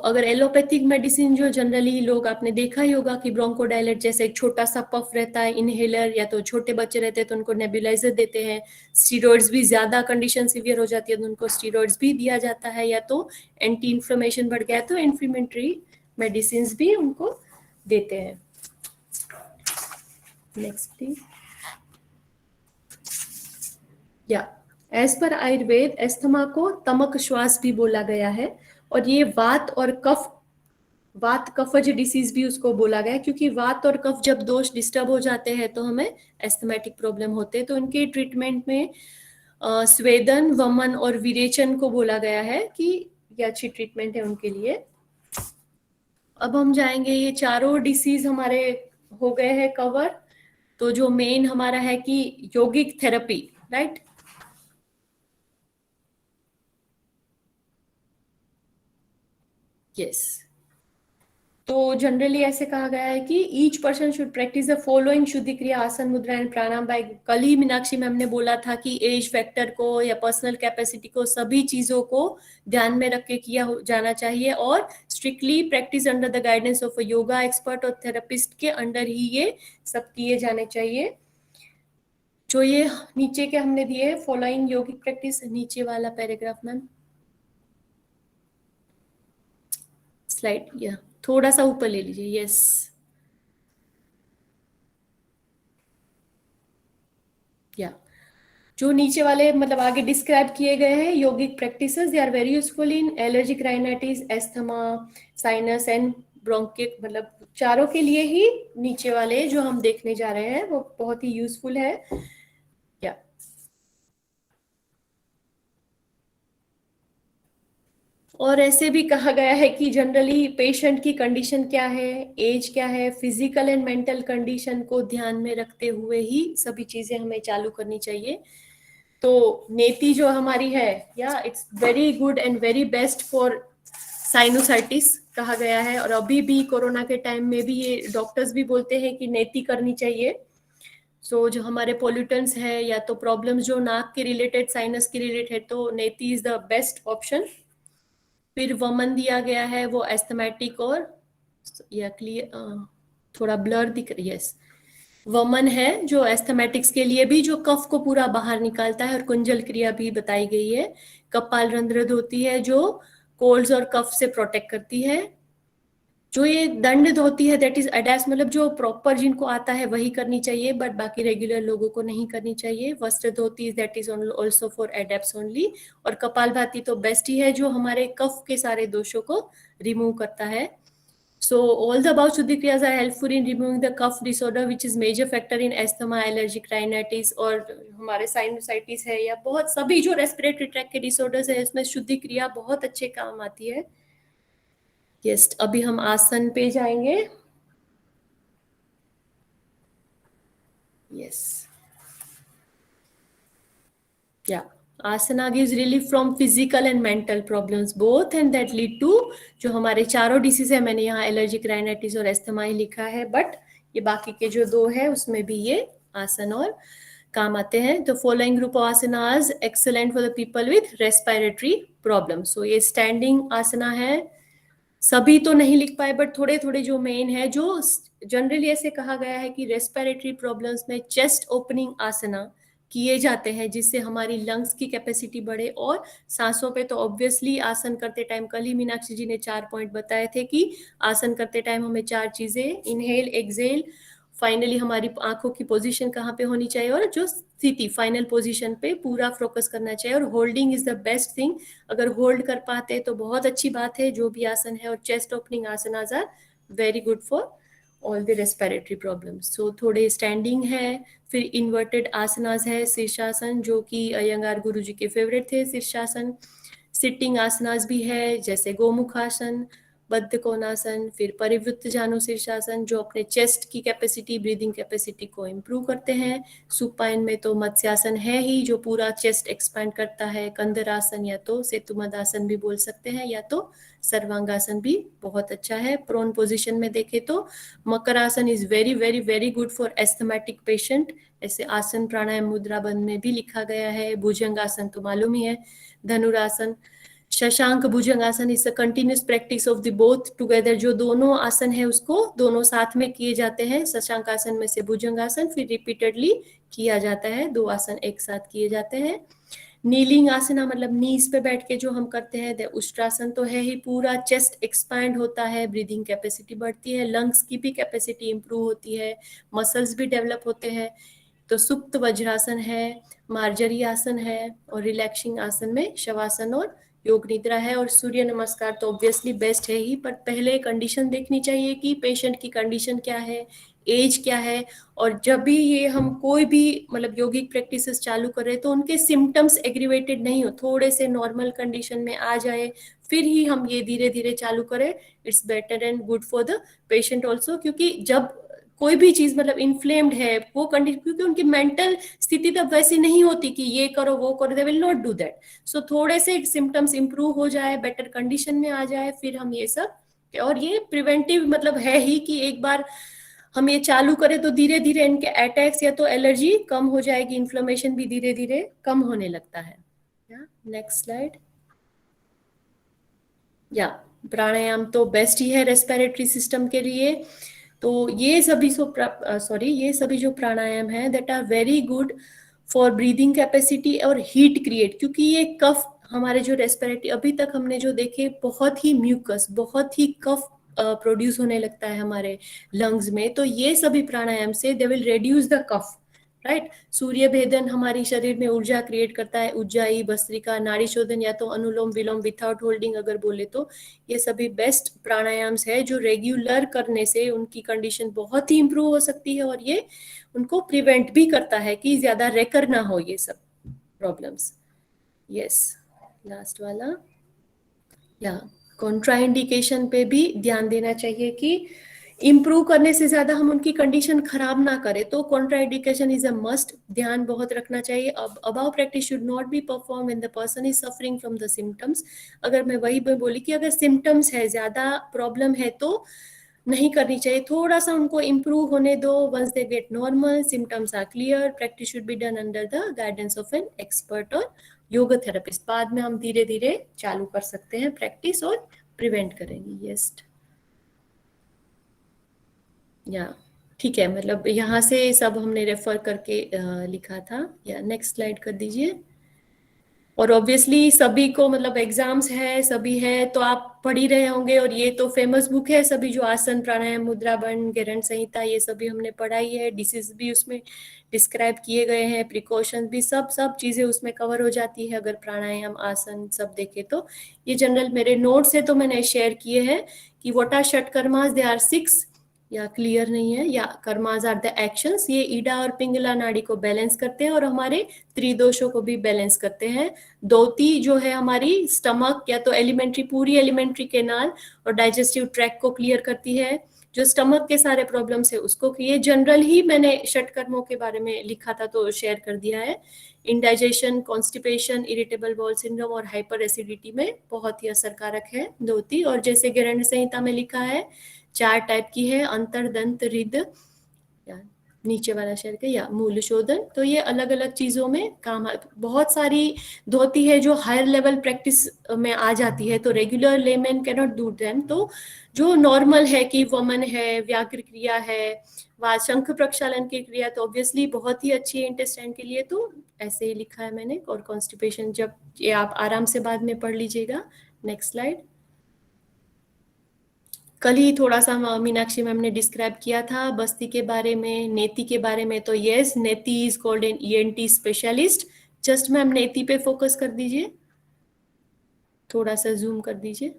अगर एलोपैथिक मेडिसिन जो जनरली लोग आपने देखा ही होगा कि ब्रोंकोडायलेट जैसे एक छोटा सा पफ रहता है, इनहेलर, या तो छोटे बच्चे रहते हैं तो उनको नेबुलाइजर देते हैं, स्टीरॉइड्स भी ज्यादा कंडीशन सीवियर हो जाती है तो उनको स्टीरॉइड्स भी दिया जाता है, या तो एंटी इन्फ्लेमेशन बढ़ गया है तो इन्फ्लेमेटरी मेडिसिन भी उनको देते हैं। Next please. या एज पर आयुर्वेद अस्थमा को तमक श्वास भी बोला गया है, और ये वात और कफज डिसीज भी उसको बोला गया है, क्योंकि वात और कफ जब दोष डिस्टर्ब हो जाते हैं तो हमें एस्थमेटिक प्रॉब्लम होते हैं। तो उनके ट्रीटमेंट में स्वेदन, वमन और विरेचन को बोला गया है कि ये अच्छी ट्रीटमेंट है उनके लिए। अब हम जाएंगे, ये चारों डिसीज हमारे हो गए हैं कवर, तो जो मेन हमारा है कि योगिक थेरेपी, राइट। यस, तो जनरली ऐसे कहा गया है कि each person should practice the following शुद्धि क्रिया, आसन, मुद्रा एंड प्राणायाम बाय। कल ही मीनाक्षी मैम ने बोला था कि एज फैक्टर को या पर्सनल कैपेसिटी को, सभी चीजों को ध्यान में रख के किया जाना चाहिए, और strictly practice under the guidance of a yoga expert और थेरेपिस्ट के अंडर ही ये सब किए जाने चाहिए। जो ये नीचे के हमने दिए फॉलोइंग योगिक प्रैक्टिस, नीचे वाला पैराग्राफ मैम, स्लाइड या थोड़ा सा ऊपर ले लीजिए। यस, या जो नीचे वाले मतलब आगे डिस्क्राइब किए गए हैं योगिक practices, they are very useful in allergic rhinitis, asthma, sinus and bronchitis, मतलब चारों के लिए ही नीचे वाले जो हम देखने जा रहे हैं वो बहुत ही यूजफुल है। या और ऐसे भी कहा गया है कि जनरली पेशेंट की कंडीशन क्या है, एज क्या है, फिजिकल एंड मेंटल कंडीशन को ध्यान में रखते हुए ही सभी चीजें हमें चालू करनी चाहिए। तो नेति जो हमारी है, या it's very good and very best for sinusitis कहा गया है, और अभी भी कोरोना के टाइम में भी ये डॉक्टर्स भी बोलते हैं कि नेति करनी चाहिए। सो जो हमारे पोल्यूटेंट्स है या तो प्रॉब्लम्स जो नाक के रिलेटेड, साइनस के रिलेटेड है, तो नेति इज द बेस्ट ऑप्शन। फिर वमन दिया गया है, वो एस्थमेटिक और या क्लियर, थोड़ा ब्लर दिख रही है, यस वमन है जो एस्थमेटिक्स के लिए भी, जो कफ को पूरा बाहर निकालता है, और कुंजल क्रिया भी बताई गई है। कपाल रंध्र होती है जो कोल्ड्स और कफ से प्रोटेक्ट करती है। जो ये दंड होती है दैट इज अडैस, मतलब जो प्रॉपर जिनको आता है वही करनी चाहिए, बट बाकी रेगुलर लोगों को नहीं करनी चाहिए। वस्त्र धोती that is also for adepts only. और कपाल भाती तो बेस्ट ही है, जो हमारे कफ के सारे दोषों को रिमूव करता है। So all the above Shuddhi Kriyas are helpful in removing the cough disorder, which is major factor in asthma, allergic rhinitis और हमारे sinusitis है, या बहुत सभी जो respiratory tract के disorders है, इसमें शुद्धि क्रिया बहुत अच्छे काम आती है। Yes, अभी हम आसन पे जाएंगे। Yes. Yeah. Asana gives relief from physical and mental problems both, and that lead to जो हमारे चारों डिसीज है, मैंने यहाँ एलर्जिक राइनाइटिस और एस्थमा ही लिखा है, बट ये बाकी के जो दो है उसमें भी ये आसन और काम आते हैं। तो following group of asanas excellent for the people with respiratory problem. So ये स्टैंडिंग आसना है, सभी तो नहीं लिख पाए बट थोड़े थोड़े जो मेन है, जो जनरली ऐसे कहा गया है कि रेस्पिरेटरी प्रॉब्लम्स में चेस्ट ओपनिंग आसना किए जाते हैं, जिससे हमारी लंग्स की कैपेसिटी बढ़े। और सांसों पे तो ऑब्वियसली आसन करते टाइम, कल ही मीनाक्षी जी ने 4 पॉइंट बताए थे कि आसन करते टाइम हमें 4 चीजें, इनहेल, एक्सहेल, फाइनली हमारी आंखों की पोजीशन कहाँ पे होनी चाहिए, और जो स्थिति फाइनल पोजीशन पे पूरा फोकस करना चाहिए। और holding is the best thing, अगर होल्ड कर पाते तो बहुत अच्छी बात है जो भी आसन है। और chest opening asanas are very good for all the respiratory problems. So थोड़े स्टैंडिंग है, फिर इन्वर्टेड आसनास है, शीर्षासन जो कि अयंगार गुरु जी के फेवरेट थे, शीर्षासन। सिटिंग आसनास भी है जैसे गोमुखासन, बद्ध कोणासन, फिर परिवृत्त जानु शीर्षासन जो अपने चेस्ट की कैपेसिटी, ब्रीदिंग कैपेसिटी को इम्प्रूव करते हैं। सुपाइन में तो मत्स्यासन है ही जो पूरा चेस्ट एक्सपैंड करता है। कंदरासन या तो सेतुमदासन भी बोल सकते हैं, या तो सर्वांगासन भी बहुत अच्छा है। प्रोन पोजीशन में देखे तो makarasana is very very very good for asthmatic patient, ऐसे आसन प्राणायाम मुद्रा बंध में भी लिखा गया है। भुजंगासन तो मालूम ही है। Dhanurasana, Shashank Bhujangasana is a continuous practice of the both together, जो दोनों आसन है उसको दोनों साथ में किए जाते हैं। शशांक आसन में से भुजंगासन फिर रिपीटेडली किया जाता है, 2 आसन एक साथ किए जाते हैं। नीलिंग आसना मतलब नीज पे बैठ के जो हम करते हैं। उष्ट्रासन तो है ही, पूरा चेस्ट एक्सपैंड होता है, ब्रीदिंग कैपेसिटी बढ़ती है, लंग्स की भी कैपेसिटी इंप्रूव होती है, मसल्स भी डेवलप होते हैं। तो सुप्त वज्रासन है, मार्जरी आसन है, और रिलैक्सिंग आसन में शवासन और योग निद्रा है। और सूर्य नमस्कार तो ऑब्वियसली बेस्ट है ही, पर पहले कंडीशन देखनी चाहिए कि पेशेंट की कंडीशन क्या है, एज क्या है। और जब भी ये हम कोई भी मतलब योगिक प्रैक्टिसेस चालू करें तो उनके सिम्टम्स एग्रीवेटेड नहीं हो, थोड़े से नॉर्मल कंडीशन में आ जाए, फिर ही हम ये धीरे धीरे चालू करें। It's better and good for the patient also, क्योंकि जब कोई भी चीज मतलब इन्फ्लेम्ड है वो कंडीशन, क्योंकि उनकी मेंटल स्थिति तब वैसी नहीं होती कि ये करो वो करो, they will not do that. So थोड़े से सिम्टम्स इंप्रूव हो जाए, बेटर कंडीशन में आ जाए, फिर हम ये सब। और ये प्रिवेंटिव मतलब है ही कि एक बार हम ये चालू करें तो धीरे धीरे इनके अटैक्स या तो एलर्जी कम हो जाएगी, इन्फ्लेमेशन भी धीरे धीरे कम होने लगता है। Next slide. या प्राणायाम तो बेस्ट ही है रेस्पिरेटरी सिस्टम के लिए। तो ये सभी ये सभी जो प्राणायाम है that are very good for breathing capacity और हीट क्रिएट, क्योंकि ये कफ हमारे जो रेस्पिरेटरी अभी तक हमने जो देखे बहुत ही म्यूकस, बहुत ही कफ प्रोड्यूस होने लगता है हमारे लंग्स में। तो ये सभी प्राणायाम से they will reduce the cough, right. Surya Bhedan हमारी शरीर में ऊर्जा क्रिएट करता है, उज्जाई, भस्त्रिका, नाड़ी शोधन या तो अनुलोम विलोम विथआउट होल्डिंग अगर बोले तो ये सभी बेस्ट प्राणायाम्स है जो रेगुलर करने से उनकी कंडीशन बहुत ही इंप्रूव हो सकती है। और ये उनको प्रिवेंट भी करता है कि ज्यादा रेकर ना हो ये सब प्रॉब्लम्स। यस, लास्ट वाला। या कॉन्ट्राइंडिकेशन पे भी ध्यान देना चाहिए कि इम्प्रूव करने से ज्यादा हम उनकी कंडीशन खराब ना करें, तो कॉन्ट्राइंडिकेशन इज अ मस्ट, ध्यान बहुत रखना चाहिए। अब above practice should not be perform when the person is suffering from the symptoms. अगर मैं वही बोली कि अगर सिम्टम्स है, ज्यादा प्रॉब्लम है, तो नहीं करनी चाहिए, थोड़ा सा उनको इम्प्रूव होने दो. Once they get normal, symptoms are clear, practice should be done under the guidance of an expert और योगा थेरेपिस्ट. बाद में हम धीरे धीरे चालू कर सकते हैं प्रैक्टिस और प्रिवेंट करेंगे. यस, या ठीक है, मतलब यहाँ से सब हमने रेफर करके लिखा था. या नेक्स्ट स्लाइड कर दीजिए. और ऑब्वियसली सभी को मतलब एग्जाम्स है, सभी है, तो आप पढ़ ही रहे होंगे. और ये तो फेमस बुक है, सभी जो आसन, प्राणायाम, मुद्रा बंध, गेरंड संहिता, ये सभी हमने पढ़ाई है. डिसीज भी उसमें डिस्क्राइब किए गए हैं, प्रिकॉशन भी, सब चीजें उसमें कवर हो जाती है अगर प्राणायाम, आसन सब देखे तो. ये जनरल मेरे नोट्स है तो मैंने शेयर किए हैं कि what are shatkarmas, they are 6, yeah clear नहीं है. या कर्मास आर द एक्शंस, ये ईडा और पिंगला नाड़ी को बैलेंस करते हैं और हमारे त्रिदोषों को भी बैलेंस करते हैं. दोती जो है हमारी स्टमक या तो एलिमेंट्री, पूरी एलिमेंट्री केनाल और डाइजेस्टिव ट्रैक को क्लियर करती है. जो स्टमक के सारे प्रॉब्लम्स है उसको, ये जनरल ही मैंने षट कर्मों के बारे में लिखा था तो शेयर कर दिया है. Indigestion, constipation, irritable bowel syndrome और हाइपर एसिडिटी में बहुत ही असरकारक है दोती. और जैसे गेरंड संहिता में लिखा है 4 टाइप की है, अंतर, दंत, रिद, नीचे वाला शेयर के, या मूल शोधन. तो ये अलग अलग चीजों में काम, बहुत सारी धोती है जो हायर लेवल प्रैक्टिस में आ जाती है, तो regular layman can not do them. तो जो नॉर्मल है कि वमन है, व्याघ्र क्रिया है, व शंख प्रक्षालन की क्रिया, तो ऑब्वियसली बहुत ही अच्छी है इंटेस्टाइन के लिए, तो ऐसे ही लिखा है मैंने. और कॉन्स्टिपेशन जब, ये आप आराम से बाद में पढ़ लीजिएगा. Next slide. कल ही थोड़ा सा मीनाक्षी मैम ने डिस्क्राइब किया था बस्ती के बारे में, नेति के बारे में. तो यस, नेति is called an ENT specialist. Just ma'am नेति पे फोकस कर दीजिए, थोड़ा सा जूम कर दीजिए.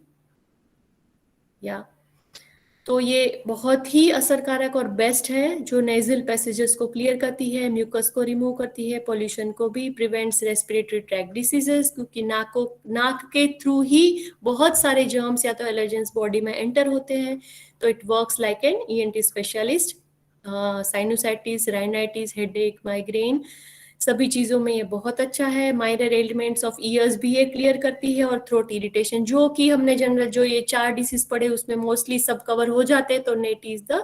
या तो ये बहुत ही असरकारक और बेस्ट है, जो नेजल पैसेजेस को क्लियर करती है, म्यूकस को रिमूव करती है, पॉल्यूशन को भी, प्रिवेंट्स रेस्पिरेटरी ट्रैक डिसीजेस, क्योंकि नाक के थ्रू ही बहुत सारे जर्म्स या तो एलर्जेंस बॉडी में एंटर होते हैं. तो it works like an ENT specialist. Sinusitis, rhinitis, headache, migraine, सभी चीजों में ये बहुत अच्छा है. माइनर एलिमेंट्स ऑफ ईयर्स भी ये क्लियर करती है. और थ्रोट इरिटेशन, जो कि हमने जनरल जो ये 4 डिसीज पढ़े उसमें मोस्टली सब कवर हो जाते हैं, तो net is the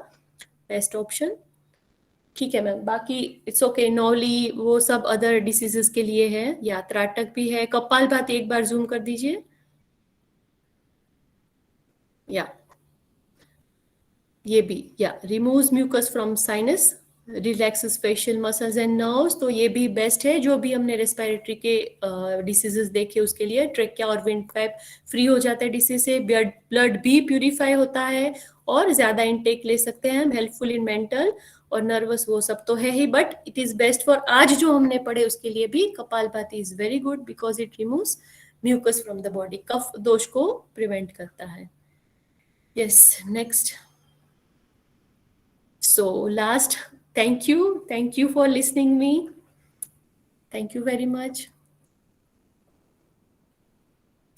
best option. ठीक है मैम, बाकी इट्स ओके. नौली वो सब अदर डिसीजेस के लिए है. या त्राटक भी है. कपालभाति एक बार जूम कर दीजिए. या ये भी, या removes mucus from sinus, relaxes facial muscles and nerves. तो ये भी बेस्ट है, जो भी हमने रेस्पिरेटरी के डिसीजेस देखे उसके लिए. ट्रेकिया और विंड पाइप फ्री हो जाता है डिसीज से. ब्लड भी प्यूरिफाई होता है और ज्यादा इनटेक ले सकते हैं हम. हेल्पफुल इन मेंटल और नर्वस, वो सब तो है ही, but it is best for आज जो हमने पढ़े उसके लिए भी kapalbhati is very good because it removes mucus from the body. कफ दोष को प्रिवेंट करता है. Yes, next. So last, thank you for listening me. Thank you very much.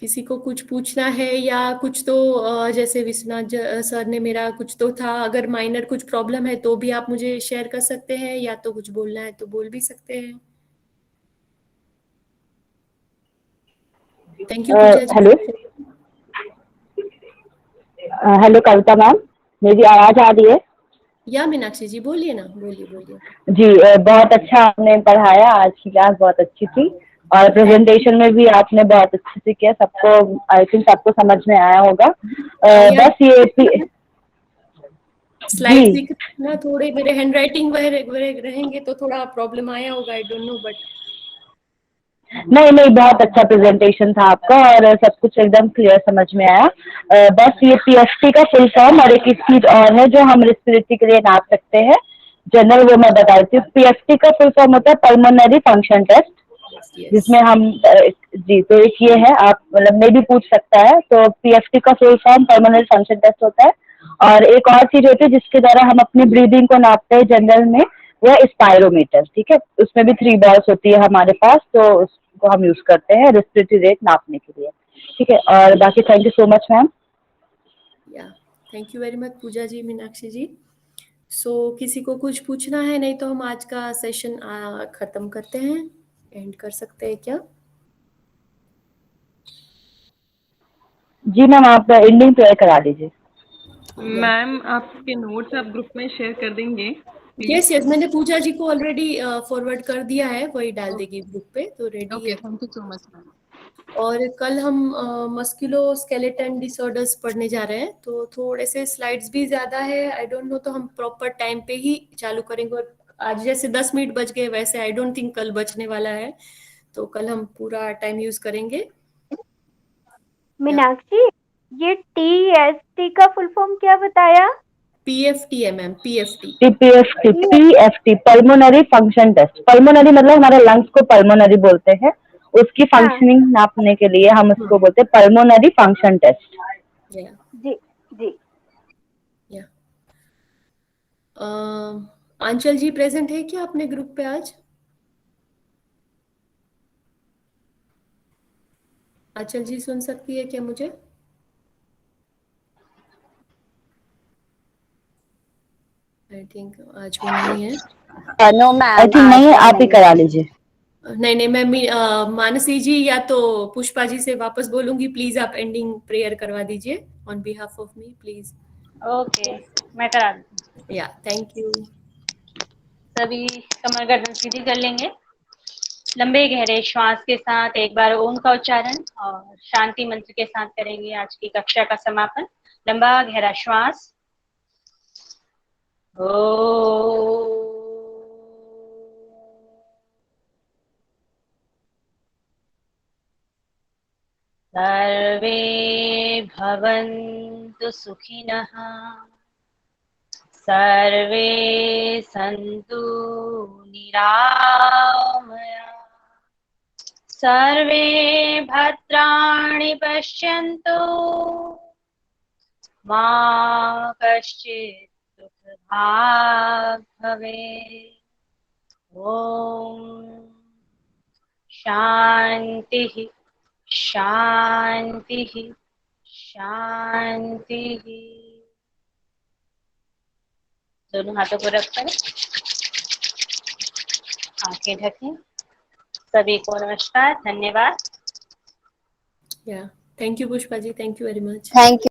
किसी को कुछ पूछना है या कुछ, तो जैसे विश्वनाथ सर ने मेरा कुछ तो था, अगर माइनर कुछ प्रॉब्लम है तो भी आप मुझे शेयर कर सकते हैं, या तो कुछ बोलना है तो बोल भी सकते हैं. Thank you. Hello hello Kavita ma'am, मेरी आवाज आ रही है? या मीनाक्षी जी बोलिए ना, बोलिए. जी, बहुत अच्छा आपने पढ़ाया, आज की क्लास बहुत अच्छी थी. और प्रेजेंटेशन में भी आपने बहुत अच्छे से किया. सबको, आई थिंक सबको समझ में आया होगा. बस ये स्लाइड दिखना, थोड़े मेरे हैंडराइटिंग वगैरह रहेंगे तो थोड़ा प्रॉब्लम आया होगा, आई डोंट नो, बट नहीं, बहुत अच्छा प्रेजेंटेशन था आपका और सब कुछ एकदम क्लियर समझ में आया. बस ये पीएफटी का फुल फॉर्म और एक चीज और है जो हम रेस्पिरेटरी के लिए नाप सकते हैं जनरल, वो मैं बता देती हूँ. पीएफटी का फुल फॉर्म होता है पल्मोनरी फंक्शन टेस्ट, जिसमें हम जी, तो एक ये है, आप मतलब मे भी पूछ सकता है. तो पीएफटी का full form pulmonary function test होता है. और एक और चीज होती है जिसके द्वारा हम अपनी ब्रीदिंग को नापते हैं जनरल में, वो है स्पायरोमीटर. ठीक है, उसमें भी 3 बॉल्स होती है हमारे पास, तो उसको हम यूज करते हैं रेस्पिरेटरी रेट नापने के लिए. ठीक है, और बाकी thank you so much ma'am. या थैंक यू वेरी मच पूजा जी, मीनाक्षी जी. सो किसी को कुछ पूछना है? नहीं तो हम आज का सेशन खत्म करते हैं, एंड कर सकते हैं क्या? जी मैम, आप एंडिंग प्रेयर करा दीजिए. मैम आपके नोट्स आप ग्रुप में शेयर कर देंगे? यस यस, मैंने पूजा जी को ऑलरेडी फॉरवर्ड कर दिया है, वही डाल देगी ग्रुप पे, तो रेडी ओके, है। Thank you so much ma'am. और कल हम मस्कुलो स्केलेटन डिसऑर्डर्स पढ़ने जा रहे हैं, तो थोड़े से स्लाइड्स भी ज्यादा है, आई डोंट नो, तो हम प्रॉपर टाइम पे ही चालू करेंगे। और आज जैसे 10 मिनट बच गए, वैसे आई डोंट थिंक कल बचने वाला है, तो कल हम पूरा टाइम यूज करेंगे। मीनाक्षी, ये TST का फुल फॉर्म क्या बताया? PFT है ma'am, PFT। PFT pulmonary function test. Pulmonary मतलब हमारे लंग्स को पल्मोनरी बोलते हैं, उसकी हाँ। फंक्शनिंग नापने के लिए हम उसको बोलते हैं पल्मोनरी फंक्शन टेस्ट। जी जी। या आंचल जी प्रेजेंट है क्या अपने ग्रुप पे आज? आंचल जी सुन सकती है क्या मुझे? आई थिंक आज वो नहीं है। नो मैम, आई थिंक नहीं है, आप ही करा लीजिए। नहीं नहीं, मैं मानसी जी या तो पुष्पा जी से वापस बोलूंगी, प्लीज आप एंडिंग प्रेयर करवा दीजिए on behalf of me please. Okay, मैं करा दूँ। या थैंक यू। सभी कमर गर्दन सीधी कर लेंगे। लंबे गहरे श्वास के साथ एक बार ओम का उच्चारण और शांति मंत्र के साथ करेंगे आज की कक्षा का समापन। लंबा गहरा श्वास। सर्वे भवन्तु सुखिनः, सर्वे सन्तु निरामया, सर्वे भद्राणि पश्यन्तु, मा कश्चित् दुःखभाग् भवेत्। ॐ शान्तिः शान्तिः शान्तिः। दोनों हाथों को रखकर आंखें ढकें। सभी को नमस्कार, धन्यवाद। Yeah thank you Pushpa ji, thank you very much. Thank you.